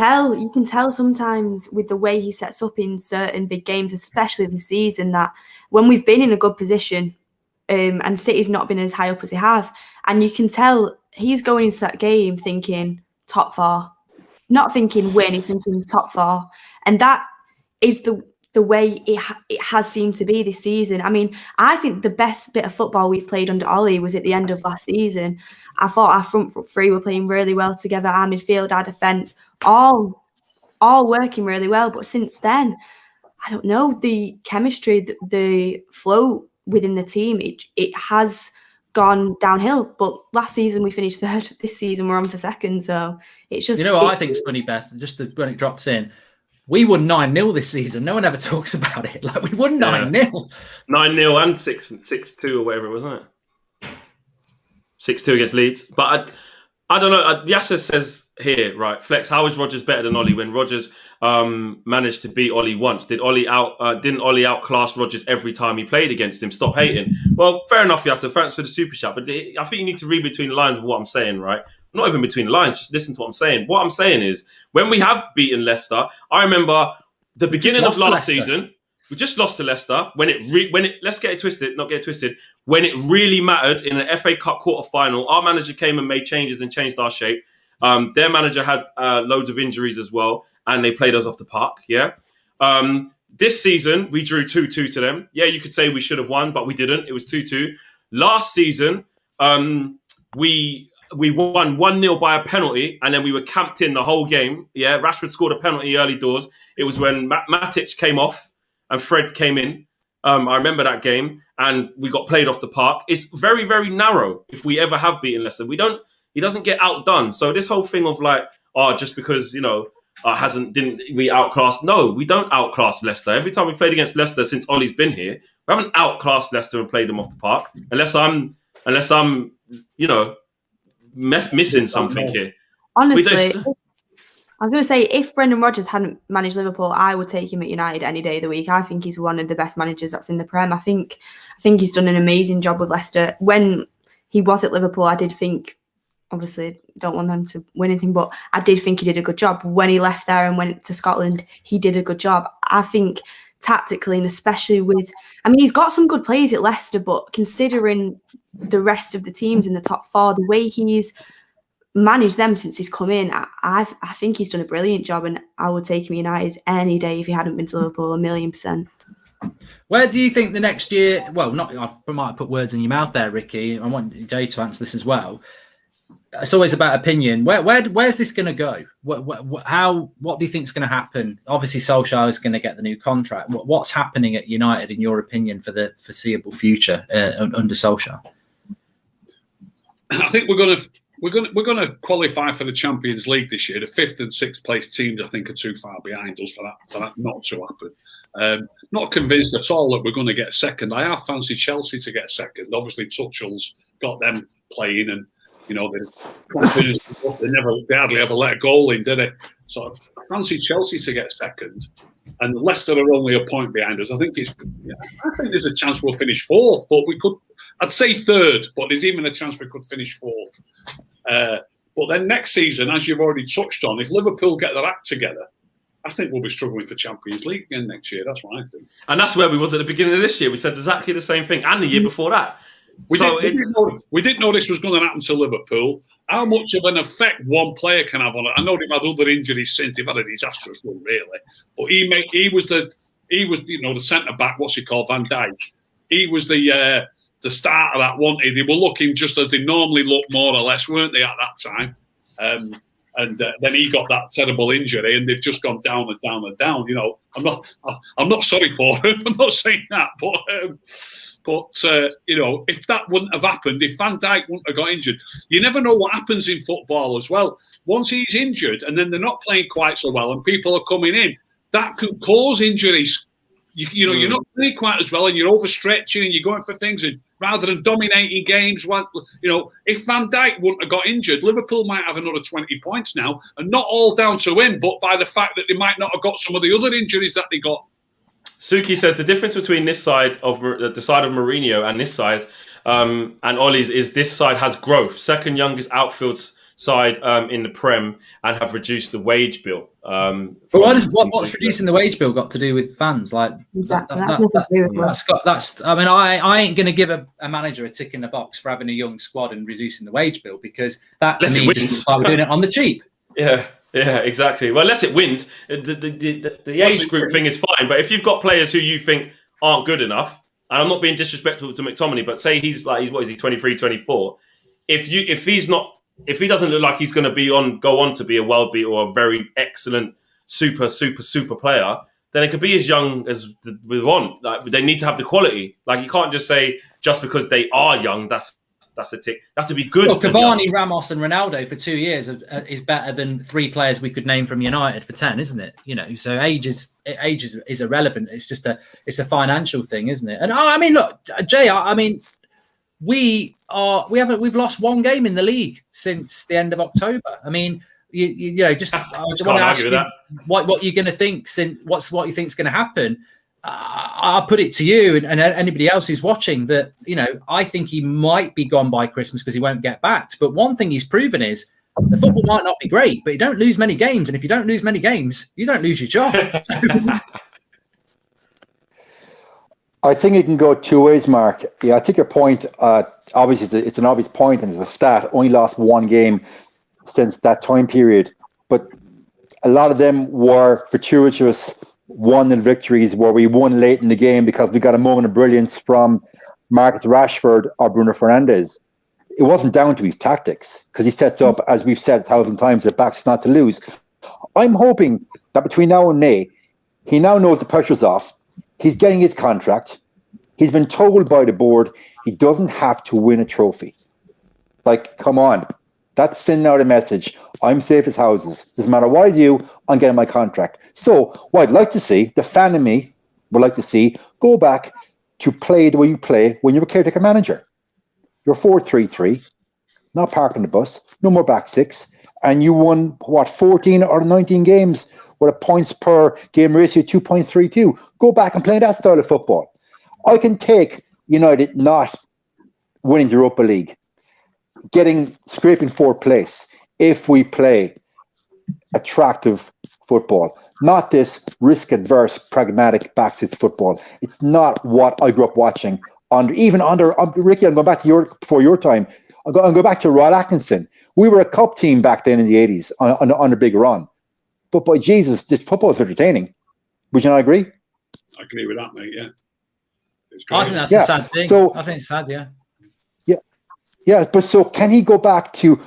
[SPEAKER 4] tell sometimes with the way he sets up in certain big games, especially this season, that when we've been in a good position and City's not been as high up as they have, and you can tell he's going into that game thinking top 4, not thinking win, he's thinking top 4. And that is the way it has seemed to be this season. I think the best bit of football we've played under Ollie was at the end of last season. I thought our front 3 were playing really well together. Our midfield, our defence, all all working really well. But since then, I don't know, the chemistry, the flow within the team, it has gone downhill. But last season we finished third. This season we're on for second. So it's just...
[SPEAKER 2] You know what I think is funny, Beth? Just when it drops in, we won 9-0 this season. No one ever talks about it. Like, we won 9-0.
[SPEAKER 1] 9-0 and 6-2 or whatever it was, wasn't it? 6-2 against Leeds. But I don't know. Yasser says here, right, Flex, how is Rodgers better than Ollie when Rodgers managed to beat Ollie once? Didn't Ollie outclass Rodgers every time he played against him? Stop hating. Well, fair enough, Yasser. Thanks for the super chat. But I think you need to read between the lines of what I'm saying, right? Not even between the lines, just listen to what I'm saying. What I'm saying is, when we have beaten Leicester, I remember the beginning of last season, we just lost to Leicester when it let's get it twisted, not get it twisted. When it really mattered in an FA Cup quarter final, our manager came and made changes and changed our shape. Their manager had loads of injuries as well, and they played us off the park. Yeah. This season we drew 2-2 to them. Yeah, you could say we should have won, but we didn't. It was 2-2. Last season, we won 1-0 by a penalty, and then we were camped in the whole game. Yeah, Rashford scored a penalty early doors. It was when Matic came off and Fred came in. I remember that game, and we got played off the park. It's very, very narrow if we ever have beaten Leicester. He doesn't get outdone. So this whole thing of like, just because, didn't we outclass? No, we don't outclass Leicester. Every time we played against Leicester since Ollie's been here, we haven't outclassed Leicester and played them off the park. Unless I'm missing something here.
[SPEAKER 4] Honestly, I was going to say, if Brendan Rodgers hadn't managed Liverpool, I would take him at United any day of the week. I think he's one of the best managers that's in the Prem. I think he's done an amazing job with Leicester. When he was at Liverpool, I did think, obviously, don't want them to win anything, but I did think he did a good job. When he left there and went to Scotland, he did a good job. I think tactically, and especially he's got some good players at Leicester, but considering the rest of the teams in the top four, the way he's managed them since he's come in, I think he's done a brilliant job, and I would take him United any day if he hadn't been to Liverpool, 1,000,000%.
[SPEAKER 2] Where do you think the next year? Well, I might have put words in your mouth there, Ricky. I want Jay to answer this as well. It's always about opinion. Where's this going to go? What do you think is going to happen? Obviously, Solskjaer is going to get the new contract. What's happening at United, in your opinion, for the foreseeable future under Solskjaer?
[SPEAKER 3] I think we're going to qualify for the Champions League this year. The 5th and 6th place teams, I think, are too far behind us for that not to happen. Not convinced at all that we're going to get second. I have fancied Chelsea to get second. Obviously, Tuchel's got them playing, and they hardly ever let a goal in, did they? So I fancy Chelsea to get second, and Leicester are only a point behind us. I think there's a chance we'll finish 4th, but we could. I'd say 3rd, but there's even a chance we could finish 4th. But then next season, as you've already touched on, if Liverpool get their act together, I think we'll be struggling for Champions League again next year. That's what I think.
[SPEAKER 1] And that's where we was at the beginning of this year. We said exactly the same thing, and the year before that.
[SPEAKER 3] We didn't know this was going to happen to Liverpool. How much of an effect one player can have on it? I know they've had other injuries since. They've had a disastrous run, really. But he was the centre back. What's he called? Van Dijk. He was the start of that, wasn't he? They were looking just as they normally look, more or less, weren't they, at that time? And then he got that terrible injury, and they've just gone down and down and down. I'm not sorry for him. I'm not saying that, but if that wouldn't have happened, if Van Dijk wouldn't have got injured, you never know what happens in football as well. Once he's injured, and then they're not playing quite so well, and people are coming in, that could cause injuries. You're not playing quite as well, and you're overstretching, and you're going for things, and rather than dominating games, if Van Dijk wouldn't have got injured, Liverpool might have another 20 points now, and not all down to him, but by the fact that they might not have got some of the other injuries that they got.
[SPEAKER 1] Suki says the difference between this side of the side of Mourinho and this side and Ollie's is this side has growth. Second youngest outfield side in the Prem, and have reduced the wage bill.
[SPEAKER 2] But what's reducing the wage bill got to do with fans? Like I ain't going to give a manager a tick in the box for having a young squad and reducing the wage bill, because that to me just looks like we're doing it on the cheap.
[SPEAKER 1] Yeah, exactly. Well, unless it wins, the age group thing is fine. But if you've got players who you think aren't good enough, and I'm not being disrespectful to McTominay, but say he's 23, 24. If he doesn't look like he's going to go on to be a world beater or a very excellent super player, then it could be as young as we want. Like, they need to have the quality. Like, you can't just say just because they are young, that's a tick. They have to be good.
[SPEAKER 2] Well, Cavani, Ramos, and Ronaldo for 2 years is better than 3 players we could name from United for 10, isn't it? You know, so age is irrelevant. It's just a financial thing, isn't it? And I mean, look, Jay, I mean, we've lost 1 game in the league since the end of October. I mean, you know, just I just want to ask you what you're going to think. What you think is going to happen. I'll put it to you and anybody else who's watching that, you know, I think he might be gone by Christmas because he won't get backed. But one thing he's proven is the football might not be great, but you don't lose many games. And if you don't lose many games, you don't lose your job.
[SPEAKER 5] I think it can go 2 ways, Mark. Yeah, I take your point. Obviously, it's an obvious point, and it's a stat. Only lost 1 game since that time period. But a lot of them were fortuitous 1-0 victories where we won late in the game because we got a moment of brilliance from Marcus Rashford or Bruno Fernandes. It wasn't down to his tactics because he sets up, as we've said 1,000 times, their backs not to lose. I'm hoping that between now and May, he now knows the pressure's off. He's getting his contract. He's been told by the board he doesn't have to win a trophy. Like, come on. That's sending out a message. I'm safe as houses. Doesn't matter what I do, I'm getting my contract. So what I'd like to see, the fan in me would like to see, go back to play the way you play when you were caretaker manager. You're 4-3-3, not parking the bus, no more back 6, and you won, 14 or 19 games with a points per game ratio 2.32. Go back and play that style of football. I can take United not winning the Europa League, scraping 4th place if we play attractive football, not this risk-adverse, pragmatic back-six football. It's not what I grew up watching. Ricky, I'm going back to before your time. I'm going back to Roy Atkinson. We were a cup team back then in the 80s on a big run. But by Jesus, the football is entertaining. Would you not agree?
[SPEAKER 3] I agree with that, mate, yeah.
[SPEAKER 2] I think that's a sad thing. So, I think it's sad, yeah.
[SPEAKER 5] Yeah, but so can he go back to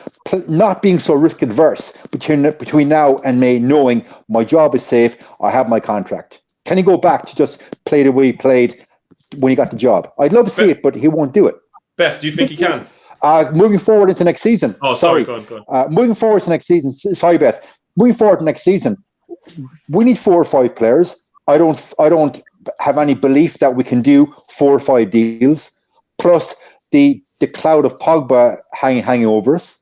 [SPEAKER 5] not being so risk adverse between now and May, knowing my job is safe, I have my contract? Can he go back to just play the way he played when he got the job? I'd love to see it, but he won't do it.
[SPEAKER 1] Beth, do you think he can?
[SPEAKER 5] Moving forward into next season.
[SPEAKER 1] Oh, sorry. Go on.
[SPEAKER 5] Moving forward to next season. Sorry, Beth. Moving forward to next season, we need 4 or 5 players. I don't have any belief that we can do 4 or 5 deals. Plus the cloud of Pogba hanging over us.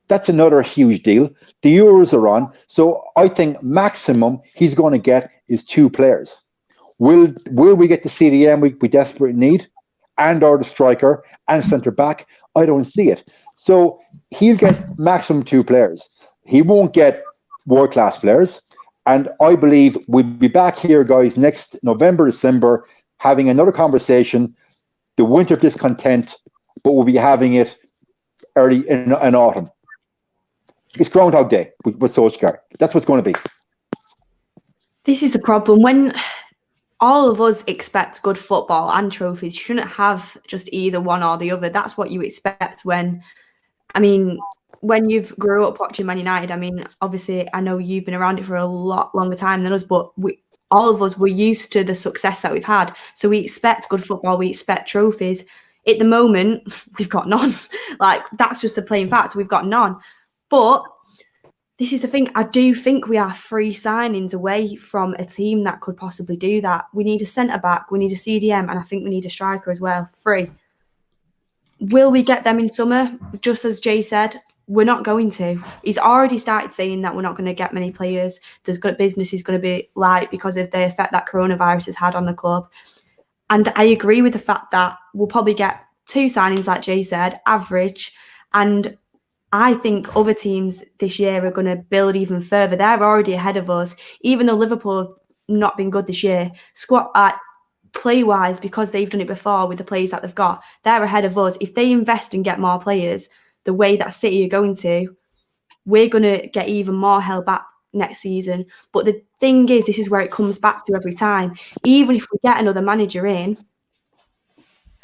[SPEAKER 5] That's another huge deal. The Euros are on. So I think maximum he's going to get is 2 players. Will we get the CDM we desperately need? And or the striker and centre back? I don't see it. So he'll get maximum 2 players. He won't get world-class players. And I believe we'll be back here, guys, next November, December, having another conversation, the winter discontent, but we'll be having it early in autumn. It's Groundhog Day with Solskjaer. That's what's going to be.
[SPEAKER 4] This is the problem. When all of us expect good football and trophies, you shouldn't have just either one or the other. That's what you expect when you've grew up watching Man United. I mean, obviously, I know you've been around it for a lot longer time than us, but all of us were used to the success that we've had. So we expect good football. We expect trophies. At the moment, we've got none. Like, that's just a plain fact. We've got none. But this is the thing. I do think we are 3 signings away from a team that could possibly do that. We need a centre-back. We need a CDM. And I think we need a striker as well. 3. Will we get them in summer? Just as Jay said, we're not going to. He's already started saying that we're not going to get many players. Business is going to be light because of the effect that coronavirus has had on the club. And I agree with the fact that we'll probably get 2 signings, like Jay said, average. And I think other teams this year are going to build even further. They're already ahead of us. Even though Liverpool have not been good this year, play-wise, because they've done it before with the players that they've got, they're ahead of us. If they invest and get more players, the way that City are going to, we're going to get even more held back next season. But the thing is, this is where it comes back to every time. Even if we get another manager in,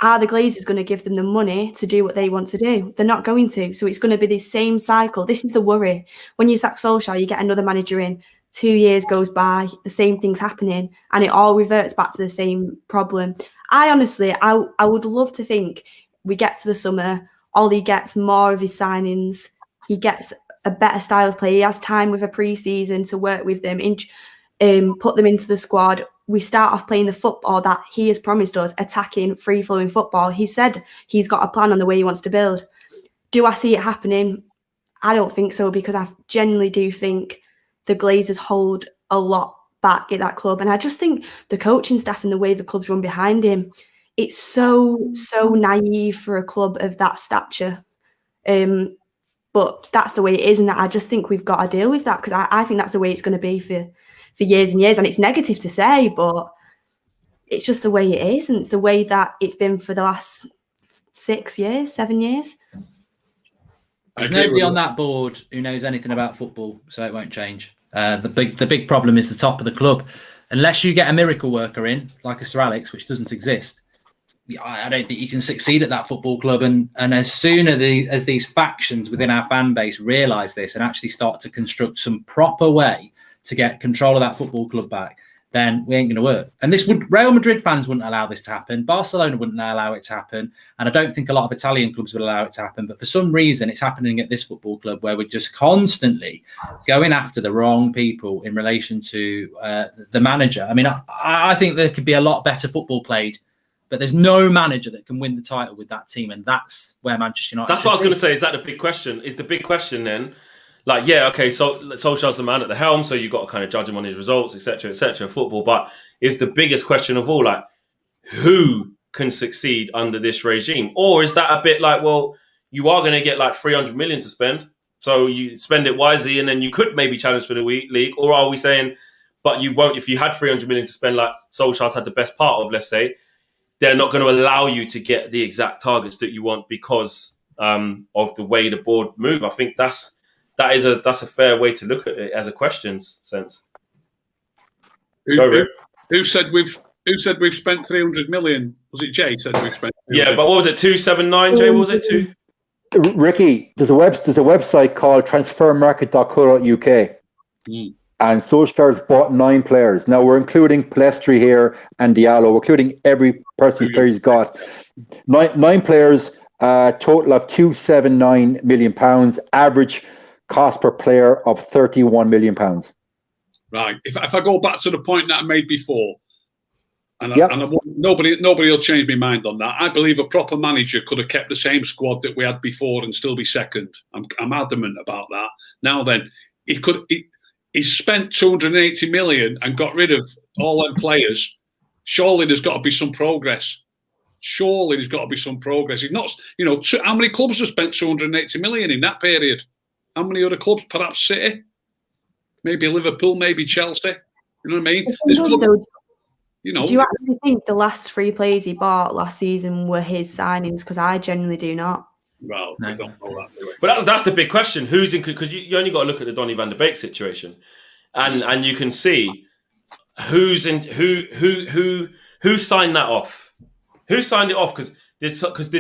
[SPEAKER 4] are the Glazers going to give them the money to do what they want to do? They're not going to. So it's going to be the same cycle. This is the worry. When you sack Solskjaer, you get another manager in 2 years goes by, the same thing's happening, and it all reverts back to the same problem. I honestly, I would love to think we get to the summer, Ollie gets more of his signings, he gets a better style of play, he has time with a pre-season to work with them, put them into the squad. We start off playing the football that he has promised us, attacking, free-flowing football. He said he's got a plan on the way he wants to build. Do I see it happening? I don't think so, because I genuinely do think the Glazers hold a lot back at that club. And I just think the coaching staff and the way the club's run behind him, it's so naive for a club of that stature. But that's the way it is. And I just think we've got to deal with that, because I think that's the way it's going to be for years and years. And it's negative to say, but it's just the way it is. And it's the way that it's been for the last 6 years, 7 years.
[SPEAKER 2] There's nobody on that board who knows anything about football, so it won't change. The big problem is the top of the club. Unless you get a miracle worker in, like a Sir Alex, which doesn't exist, I don't think you can succeed at that football club. And as soon as these factions within our fan base realise this and actually start to construct some proper way to get control of that football club back, then we ain't going to work. And Real Madrid fans wouldn't allow this to happen. Barcelona wouldn't allow it to happen. And I don't think a lot of Italian clubs would allow it to happen. But for some reason, it's happening at this football club, where we're just constantly going after the wrong people in relation to the manager. I mean, I think there could be a lot better football played, but there's no manager that can win the title with that team. And that's where Manchester United...
[SPEAKER 1] That's what I was going to say. Is that the big question? Is the big question then... Like, yeah, okay, so Solskjaer's the man at the helm, so you've got to kind of judge him on his results, etc., football. But it's the biggest question of all, like, who can succeed under this regime? Or is that a bit like, well, you are going to get like 300 million to spend, so you spend it wisely, and then you could maybe challenge for the league? Or are we saying, but you won't, if you had 300 million to spend, like Solskjaer's had the best part of, let's say, they're not going to allow you to get the exact targets that you want because of the way the board move? I think that's a fair way to look at it as a question sense.
[SPEAKER 3] Who said we've spent 300 million? Was it Jay said we've spent?
[SPEAKER 1] Yeah, but what was it? 279, Jay? What was it? 2?
[SPEAKER 5] Ricky, there's a website called transfermarket.co.uk, and Solskjaer's bought 9 players. Now we're including Palestri here and Diallo. We're including every person's player he's got. 9 players, total of £279 million. Average cost per player of £31 million.
[SPEAKER 3] Right. If I go back to the point that I made before, nobody will change my mind on that. I believe a proper manager could have kept the same squad that we had before and still be second. I'm adamant about that. Now then, he spent 280 million and got rid of all them players. Surely there's got to be some progress. He's not, how many clubs have spent 280 million in that period? How many other clubs? Perhaps City, maybe Liverpool, maybe Chelsea. You know what I mean?
[SPEAKER 4] Do you actually think the last 3 players he bought last season were his signings? Because I genuinely do not.
[SPEAKER 3] Well, I don't know that. Do
[SPEAKER 1] but that's the big question. Who's in? Because you only got to look at the Donny van de Beek situation, and you can see who's in. Who signed that off? Who signed it off? Because did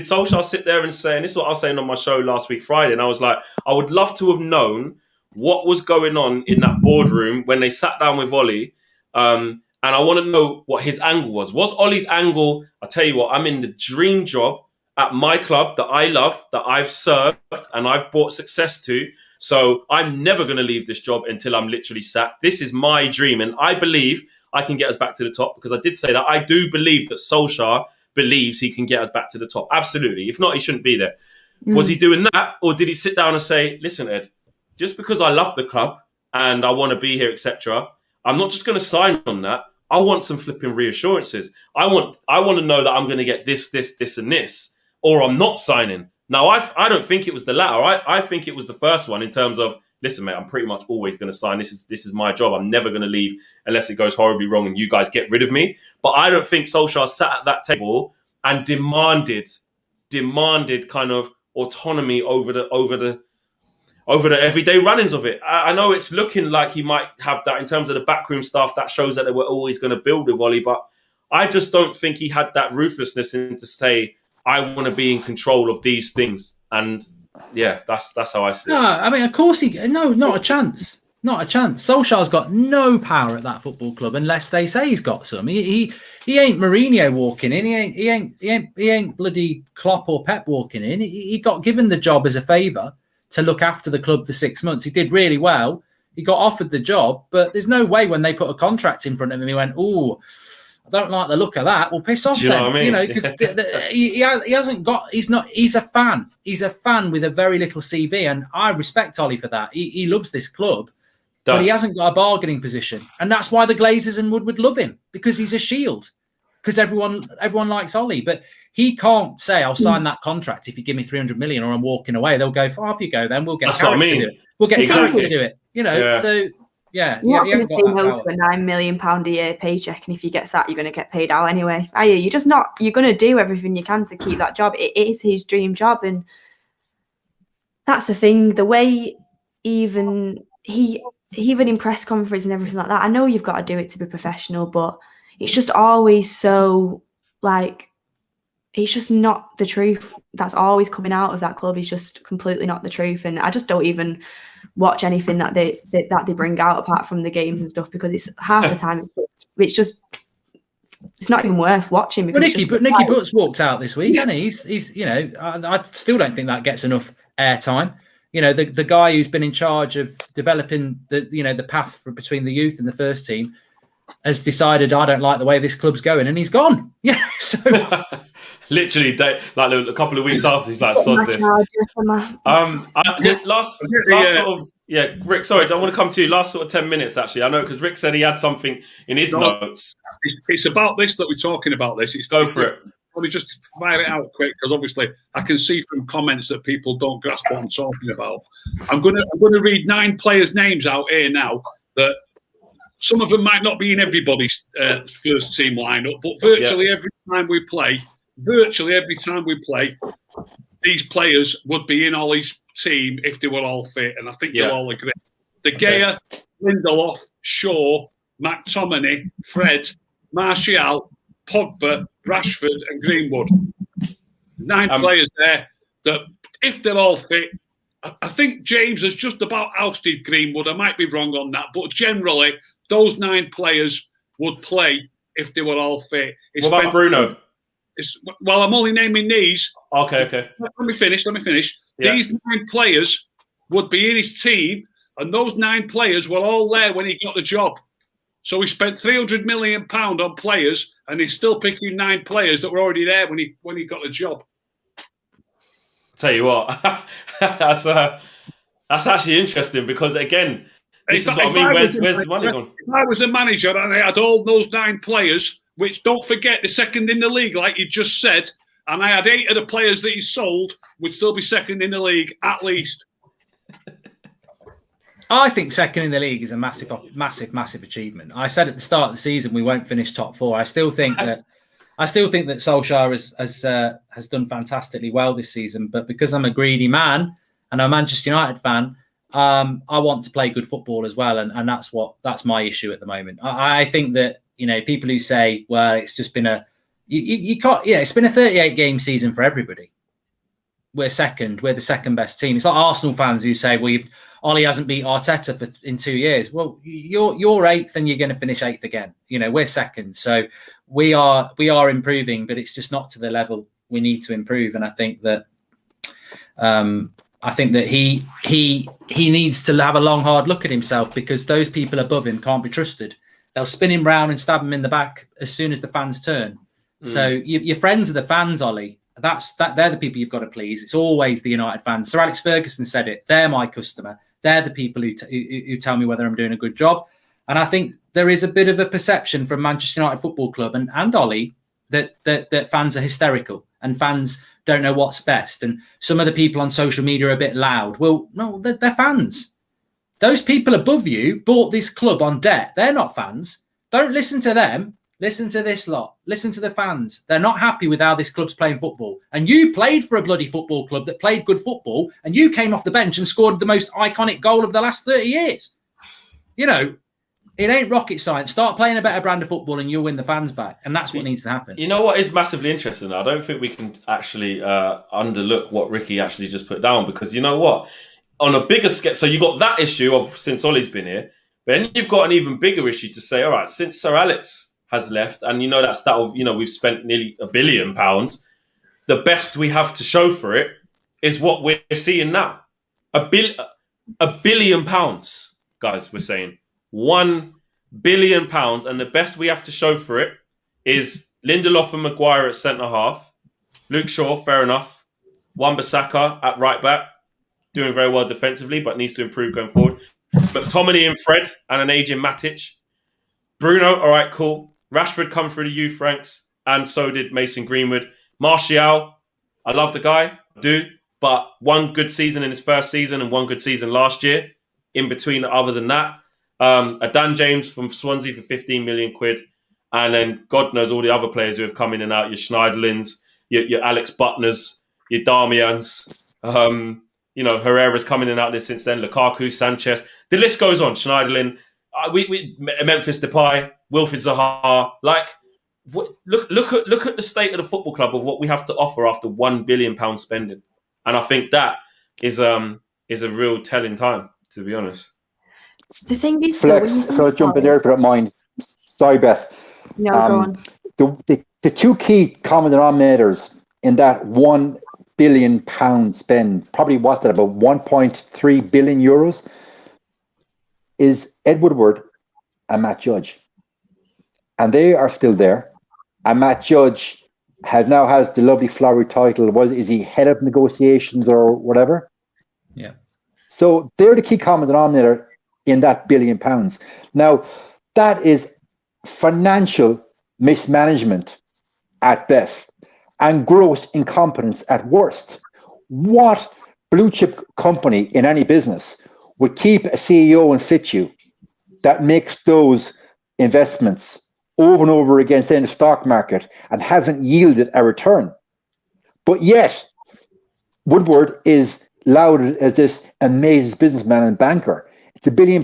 [SPEAKER 1] Solskjaer sit there and say, and this is what I was saying on my show last week, Friday, and I was like, I would love to have known what was going on in that boardroom when they sat down with Ollie, and I want to know what his angle was. Was Ollie's angle, I tell you what, I'm in the dream job at my club that I love, that I've served, and I've brought success to, so I'm never going to leave this job until I'm literally sacked. This is my dream, and I believe I can get us back to the top, because I did say that I do believe that Solskjaer believes he can get us back to the top. Absolutely. If not, he shouldn't be there. Was he doing that? Or did he sit down and say, listen, Ed, just because I love the club and I want to be here, etc., I'm not just going to sign on that. I want some flipping reassurances. I want to know that I'm going to get this, and this, or I'm not signing. Now, I don't think it was the latter. I think it was the first one, in terms of, listen, mate, I'm pretty much always going to sign. This is my job. I'm never going to leave unless it goes horribly wrong and you guys get rid of me. But I don't think Solskjaer sat at that table and demanded kind of autonomy over the everyday runnings of it. I know it's looking like he might have that in terms of the backroom stuff. That shows that they were always going to build with Ollie, but I just don't think he had that ruthlessness in to say, I want to be in control of these things. And yeah, that's how I see it.
[SPEAKER 2] No, I mean, of course not a chance. Not a chance. Solskjaer's got no power at that football club unless they say he's got some. He ain't Mourinho walking in. He ain't bloody Klopp or Pep walking in. He got given the job as a favour to look after the club for 6 months. He did really well. He got offered the job, but there's no way when they put a contract in front of him, he went, "Oh, I don't like the look of that." Well, piss off then.
[SPEAKER 1] I mean?
[SPEAKER 2] Because he hasn't got. He's a fan. He's a fan with a very little CV, and I respect Ollie for that. He loves this club. But he hasn't got a bargaining position. And that's why the Glazers and Woodward love him, because he's a shield. Because everyone likes Ollie. But he can't say, I'll sign that contract if you give me 300 million or I'm walking away. They'll go, off you go then. We'll get Carrick to do it. We'll get Carrick to do it. So, yeah.
[SPEAKER 4] You're not
[SPEAKER 2] going
[SPEAKER 4] to say no to a £9 million a year paycheck. And if you get that, you're going to get paid out anyway. Are you? You're just not. You're going to do everything you can to keep that job. It is his dream job. And that's the thing. The way even in press conference and everything like that, I know you've got to do it to be professional, but it's just always so, like, it's just not the truth. That's always coming out of that club is just completely not the truth. And I just don't even watch anything that they bring out apart from the games and stuff, because it's half the time it's not even worth watching.
[SPEAKER 2] But Nicky Butt's walked out this week, hasn't he? He's I still don't think that gets enough airtime. The guy who's been in charge of developing the path between the youth and the first team has decided, I don't like the way this club's going, and he's gone. Yeah, so
[SPEAKER 1] literally, like a couple of weeks after, he's like, "Sod this." Rick. Sorry, I want to come to you. Last sort of 10 minutes, actually. I know because Rick said he had something in his notes.
[SPEAKER 3] It's about this that we're talking about.
[SPEAKER 1] Go for it.
[SPEAKER 3] Let me just fire it out quick, because obviously I can see from comments that people don't grasp what I'm talking about. I'm going to read 9 players' names out here now that some of them might not be in everybody's first team lineup, but virtually every time we play, these players would be in Ollie's team if they were all fit, and I think you'll all agree. De Gea, Lindelof, Shaw, McTominay, Fred, Martial, Pogba, Rashford and Greenwood. 9 players there that, if they're all fit, I think James has just about ousted Greenwood. I might be wrong on that, but generally, those 9 players would play if they were all fit.
[SPEAKER 1] What about Bruno?
[SPEAKER 3] Well, I'm only naming these.
[SPEAKER 1] Okay.
[SPEAKER 3] Let me finish. Yeah. These 9 players would be in his team, and those 9 players were all there when he got the job. So he spent £300 million on players, and he's still picking 9 players that were already there when he got the job.
[SPEAKER 1] Tell you what, that's actually interesting, because again, this is what I mean. Where's the money gone?
[SPEAKER 3] If I was a manager and I had all those 9 players, which, don't forget, they're second in the league, like you just said, and I had 8 of the players that he sold, would still be second in the league at least.
[SPEAKER 2] I think second in the league is a massive achievement. I said at the start of the season we won't finish top 4. I still think that Solskjaer has done fantastically well this season. But because I'm a greedy man and I'm a Manchester United fan, I want to play good football as well, and that's my issue at the moment. I think that people who say, well, it's just been it's been a 38 game season for everybody. We're second. We're the second best team. It's like Arsenal fans who say, well, Ollie hasn't beat Arteta in 2 years. Well, you're 8th and you're going to finish 8th again. We're second. So we are improving, but it's just not to the level we need to improve. And I think that he needs to have a long, hard look at himself, because those people above him can't be trusted. They'll spin him round and stab him in the back as soon as the fans turn. So your friends are the fans, Ollie. They're the people you've got to please. It's always the United fans. Sir Alex Ferguson said it. They're my customer. They're the people who tell me whether I'm doing a good job. And I think there is a bit of a perception from Manchester United Football Club and Ollie that fans are hysterical and fans don't know what's best. And some of the people on social media are a bit loud. Well, no, they're fans. Those people above you bought this club on debt. They're not fans. Don't listen to them. Listen to this lot. Listen to the fans. They're not happy with how this club's playing football. And you played for a bloody football club that played good football, and you came off the bench and scored the most iconic goal of the last 30 years. It ain't rocket science. Start playing a better brand of football and you'll win the fans back. And that's what needs to happen.
[SPEAKER 1] You know what is massively interesting? I don't think we can actually underlook what Ricky actually just put down, because you know what? on a bigger scale, so you got that issue of since Ollie's been here, but then you've got an even bigger issue to say, all right, since Sir Alex has left, and we've spent nearly £1 billion, the best we have to show for it is what we're seeing now. £1 billion, guys, we're saying. £1 billion, and the best we have to show for it is Lindelof and Maguire at centre-half, Luke Shaw, fair enough, Wan-Bissaka at right-back, doing very well defensively, but needs to improve going forward. McTominay and Fred, and an aging Matic. Bruno, all right, cool. Rashford come through the youth ranks, and so did Mason Greenwood. Martial, I love the guy, I do, but one good season in his first season and one good season last year. In between, other than that, a Dan James from Swansea for 15 million quid, and then God knows all the other players who have come in and out. Your Schneiderlins, your Alex Butners, your Darmians. Herrera's coming in and out this since then. Lukaku, Sanchez, the list goes on. Schneiderlin, Memphis Depay, Wilfried Zaha. Like, look at the state of the football club of what we have to offer after £1 billion spending, and I think that is a real telling time, to be honest.
[SPEAKER 4] The thing is,
[SPEAKER 5] Flex, so jump in there if you don't mind. Sorry, Beth.
[SPEAKER 4] No, go on.
[SPEAKER 5] The two key common denominators in that £1 billion spend, probably what's that, about 1.3 billion euros, is Ed Woodward and Matt Judge. And they are still there. And Matt Judge has the lovely flowery title. Is he head of negotiations or whatever?
[SPEAKER 2] Yeah.
[SPEAKER 5] So they're the key common denominator in that £1 billion. Now, that is financial mismanagement at best and gross incompetence at worst. What blue chip company in any business would keep a CEO in situ that makes those investments over and over again, say in the stock market, and hasn't yielded a return? But yet, Woodward is lauded as this amazing businessman and banker. It's £1 billion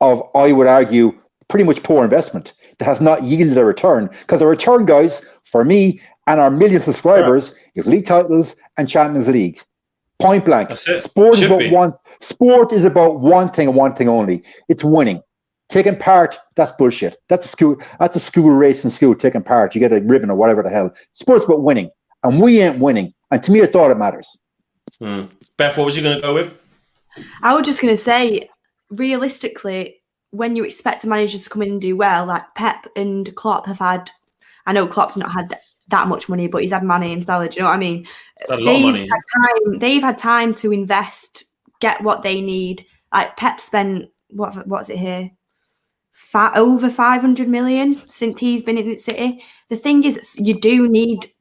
[SPEAKER 5] of, I would argue, pretty much poor investment that has not yielded a return. Because the return, guys, for me and our million subscribers, is league titles and Champions League. Point blank. Sport is about one thing and one thing only. It's winning. Taking part, that's bullshit. That's a school race in school, taking part. You get a ribbon or whatever the hell. Sport's about winning. And we ain't winning. And to me, it's all that matters.
[SPEAKER 1] Beth, what was you going to go with?
[SPEAKER 4] I was just going to say, realistically, when you expect a manager to come in and do well, like Pep and Klopp have had, I know Klopp's not had that much money, but he's had Mane and Salah, do you know what I mean? They've had time to invest, get what they need. Like Pep spent, what's it here? Over 500 million since he's been in City. The thing is, you do need,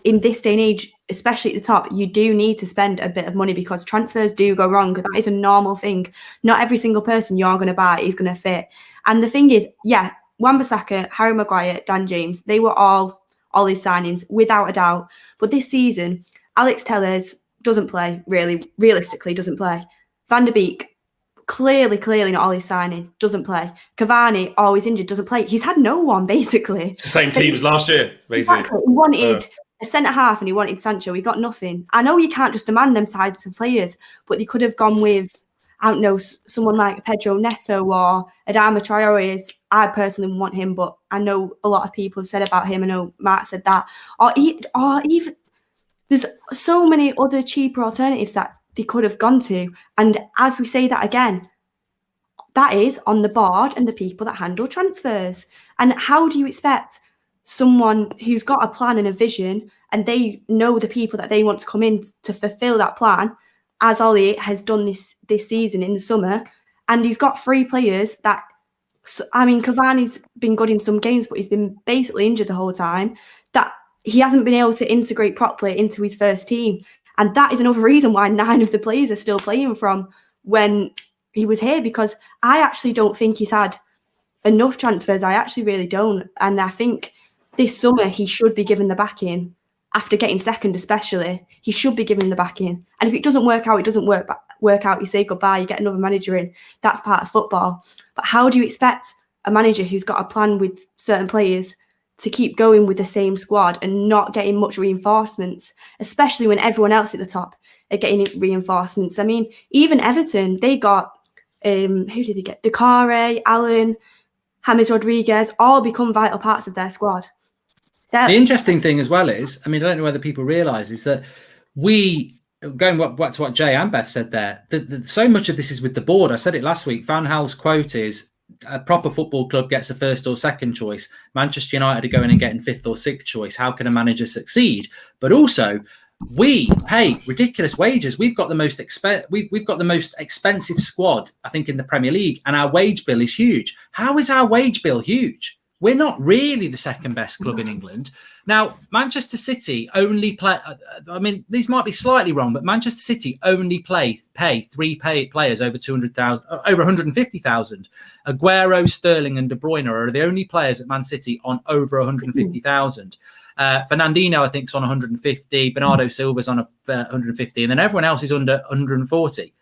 [SPEAKER 4] in this day and age, especially at the top, you do need to spend a bit of money because transfers do go wrong. That is a normal thing. Not every single person you're going to buy is going to fit. And the thing is, yeah, Wan-Bissaka, Harry Maguire, Dan James, they were all his signings, without a doubt. But this season, Alex Telles doesn't play, realistically doesn't play. Van der Beek, clearly not all his signing, doesn't play. Cavani, always injured, doesn't play. He's had no one, basically.
[SPEAKER 1] It's the same team as last year, basically.
[SPEAKER 4] Exactly. He wanted a centre-half and he wanted Sancho. He got nothing. I know you can't just demand them types of players, but they could have gone with, I don't know, someone like Pedro Neto or Adama Traore. I personally want him, but I know a lot of people have said about him. I know Matt said that. Or even, there's so many other cheaper alternatives that they could have gone to. And as we say that again, that is on the board and the people that handle transfers. And how do you expect someone who's got a plan and a vision and they know the people that they want to come in to fulfill that plan, as Ollie has done this season in the summer, and he's got 3 players that, I mean, Cavani's been good in some games, but he's been basically injured the whole time, that he hasn't been able to integrate properly into his first team. And that is another reason why 9 of the players are still playing from when he was here, because I actually don't think he's had enough transfers. I actually really don't. And I think this summer he should be given the backing. After getting second especially, he should be given the backing. And if it doesn't work out, it doesn't work out. You say goodbye, you get another manager in. That's part of football. But how do you expect a manager who's got a plan with certain players to keep going with the same squad and not getting much reinforcements, especially when everyone else at the top are getting reinforcements. I mean, even Everton, they got, who did they get? Doucouré, Allen, James Rodriguez, all become vital parts of their squad.
[SPEAKER 2] The interesting thing as well is, I mean, I don't know whether people realise, is that going back to what Jay and Beth said there, so much of this is with the board. I said it last week. Van Gaal's quote is, a proper football club gets a first or second choice. Manchester United are going and getting fifth or sixth choice. How can a manager succeed? But also, we pay ridiculous wages. We've got the most expensive squad, I think, in the Premier League, and our wage bill is huge. How is our wage bill huge? We're not really the second best club in England. Now, Manchester City only play, I mean, these might be slightly wrong, but Manchester City only pay three players over 200,000, over 150,000. Aguero, Sterling and De Bruyne are the only players at Man City on over 150,000. Fernandinho, I think, is on 150. Bernardo Silva's on 150. And then everyone else is under 140.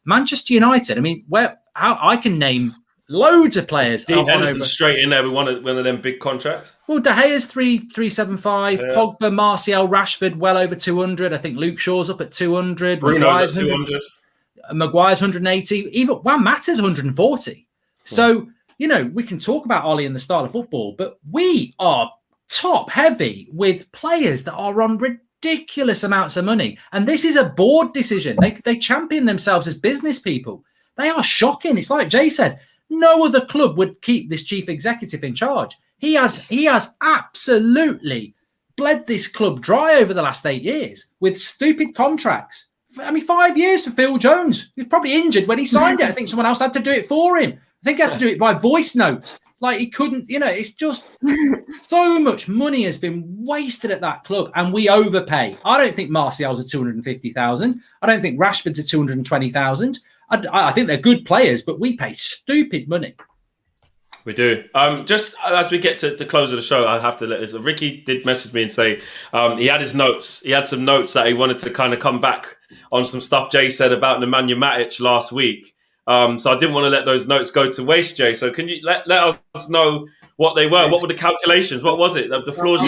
[SPEAKER 2] Manchester United, I mean, how I can name loads of players.
[SPEAKER 1] Steve Henderson straight in there with one of them big contracts.
[SPEAKER 2] Well, De Gea's 375. Yeah. Pogba, Martial, Rashford, well over 200. I think Luke Shaw's up at 200.
[SPEAKER 1] Bruno's at 200.
[SPEAKER 2] Maguire's 180. Even Juan Mata's 140. So, you know, we can talk about Ollie and the style of football, but we are top heavy with players that are on ridiculous amounts of money. And this is a board decision. They champion themselves as business people. They are shocking. It's like Jay said, no other club would keep this chief executive in charge. He has absolutely bled this club dry over the last 8 years with stupid contracts. I mean, 5 years for Phil Jones. He was probably injured when he signed it. I think someone else had to do it for him. I think he had to do it by voice notes. Like, he couldn't, you know, it's just so much money has been wasted at that club, and we overpay. I don't think Martial's at 250,000. I don't think Rashford's at 220,000. I think they're good players, but we pay stupid money.
[SPEAKER 1] We do. Just as we get to the close of the show, I have to let this. Ricky did message me and say he had his notes. He had some notes that he wanted to kind of come back on some stuff Jay said about Nemanja Matic last week. So I didn't want to let those notes go to waste, Jay. So can you let us know what they were? What were the calculations? What was it? The floor's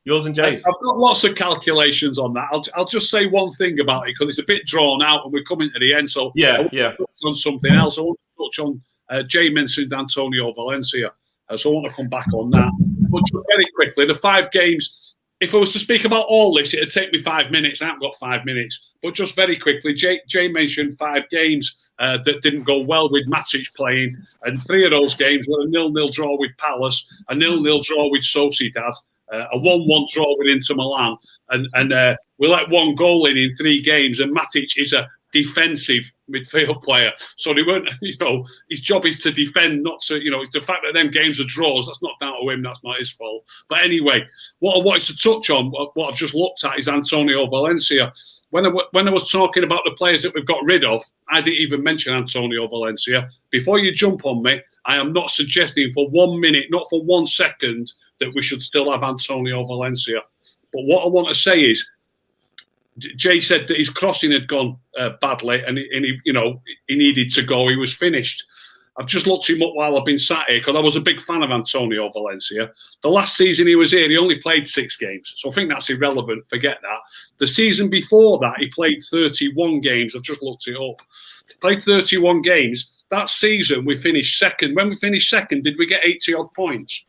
[SPEAKER 1] yours and Jay's.
[SPEAKER 3] I've got lots of calculations on that. I'll just say one thing about it because it's a bit drawn out and we're coming to the end. So I want to touch on something else. I want to touch on Jay mentioned Antonio Valencia. So I want to come back on that. But just very quickly, the 5 games, if I was to speak about all this, it'd take me 5 minutes. I haven't got 5 minutes. But just very quickly, Jay mentioned 5 games that didn't go well with Matic playing. And 3 of those games were a 0-0 draw with Palace, a 0-0 draw with Sociedad, a 1-1 draw with Inter Milan. And we let 1 goal in 3 games. And Matic is a defensive midfield player. So they weren't, you know, his job is to defend, not to, you know, it's the fact that them games are draws, that's not down to him, that's not his fault. But anyway, what I wanted to touch on, what I've just looked at is Antonio Valencia. When I was talking about the players that we've got rid of, I didn't even mention Antonio Valencia. Before you jump on me, I am not suggesting for 1 minute, not for 1 second, that we should still have Antonio Valencia. But what I want to say is, Jay said that his crossing had gone badly and he, you know, he needed to go. He was finished. I've just looked him up while I've been sat here because I was a big fan of Antonio Valencia. The last season he was here, he only played 6 games. So I think that's irrelevant. Forget that. The season before that, he played 31 games. I've just looked it up. Played 31 games. That season, we finished second. When we finished second, did we get 80-odd points?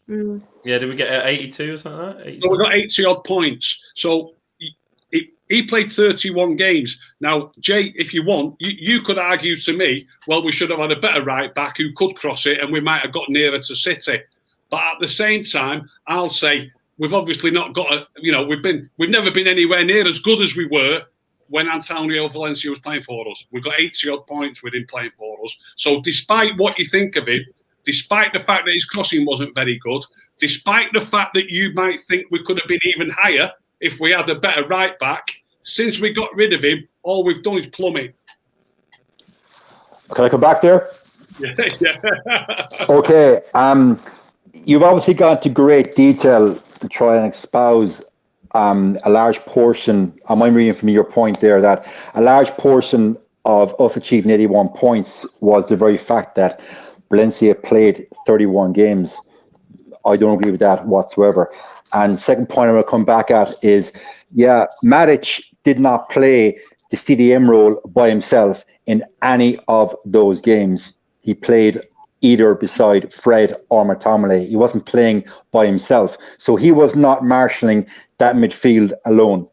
[SPEAKER 1] Yeah, did we get 82 or something like that?
[SPEAKER 3] So we got 80-odd points. So he played 31 games. Now, Jay, if you want, you could argue to me, well, we should have had a better right back who could cross it and we might have got nearer to City. But at the same time, I'll say we've obviously not got a, you know, we've never been anywhere near as good as we were when Antonio Valencia was playing for us. We've got 80-odd points with him playing for us. So despite what you think of him, despite the fact that his crossing wasn't very good, despite the fact that you might think we could have been even higher if we had a better right back, since we got rid of him, all we've done is plummet.
[SPEAKER 5] Can I come back there?
[SPEAKER 3] Yeah.
[SPEAKER 5] Okay. You've obviously gone to great detail to try and espouse a large portion. I'm reading from your point there that a large portion of us achieving 81 points was the very fact that Valencia played 31 games. I don't agree with that whatsoever. And second point I want to come back at is, Matic did not play the CDM role by himself in any of those games. He played either beside Fred or McTominay. He wasn't playing by himself. So he was not marshalling that midfield alone.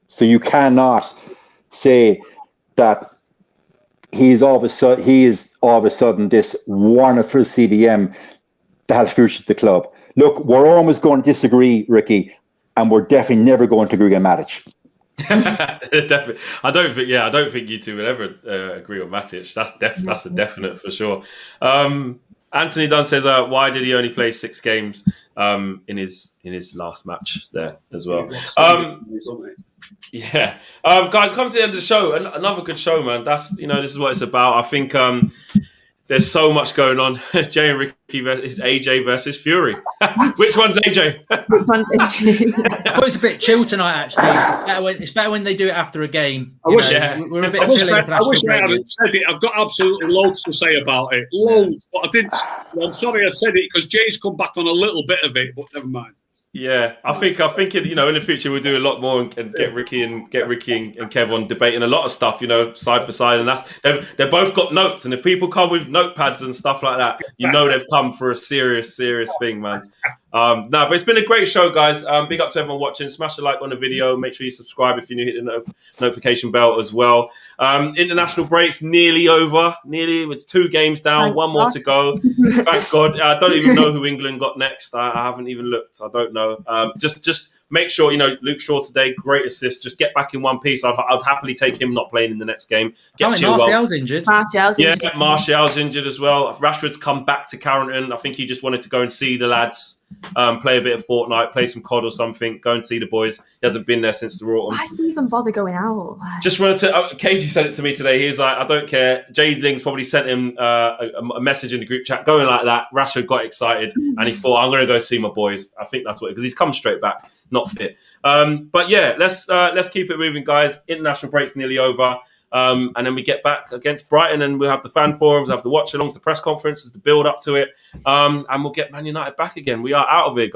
[SPEAKER 5] So you cannot say that he is all of a sudden this wonderful CDM that has future at the club. Look, we're always going to disagree, Ricky, and we're definitely never going to agree on Matic.
[SPEAKER 1] Definitely, I don't think you two will ever agree on Matic. That's a definite for sure. Anthony Dunn says, "Why did he only play 6 games in his last match there as well?" Guys, come to the end of the show. Another good show, man. That's this is what it's about. I think there's so much going on. Jay and Ricky versus AJ versus Fury. Which one's AJ?
[SPEAKER 4] Which one's AJ?
[SPEAKER 2] I thought it's a bit chill tonight, actually. It's better when they do it after a game. We're a bit chill international break.
[SPEAKER 3] I haven't said it. I've got absolutely loads to say about it. Loads. But I didn't. I'm sorry I said it because Jay's come back on a little bit of it, but never mind.
[SPEAKER 1] Yeah, I think in the future we'll do a lot more and get Ricky and Kev on debating a lot of stuff, side for side, and that's they've both got notes, and if people come with notepads and stuff like that, they've come for a serious thing, man. But it's been a great show, guys. Big up to everyone watching. Smash a like on the video. Make sure you subscribe if you're new. Hit the notification bell as well. International breaks nearly over. With 2 games down,
[SPEAKER 4] Thank
[SPEAKER 1] 1 more
[SPEAKER 4] God.
[SPEAKER 1] to go. Thank God. I don't even know who England got next. I haven't even looked. I don't know. Just make sure Luke Shaw today, great assist. Just get back in one piece. I'd happily take him not playing in the next game.
[SPEAKER 2] Martial's injured.
[SPEAKER 1] Martial's injured as well. Rashford's come back to Carrington. I think he just wanted to go and see the lads. Play a bit of Fortnite, play some COD or something, go and see the boys. He hasn't been there since the autumn.
[SPEAKER 4] Why did he even bother going out?
[SPEAKER 1] Just wanted to. KG said it to me today. He was like, I don't care. Jade Lings probably sent him a message in the group chat going like that. Rashford got excited and he thought, I'm going to go see my boys. I think that's what, because he's come straight back, not fit. But yeah, let's keep it moving, guys. International break's nearly over. And then we get back against Brighton and we'll have the fan forums, have the watch-alongs, the press conferences, the build up to it. And we'll get Man United back again. We are out of here, guys.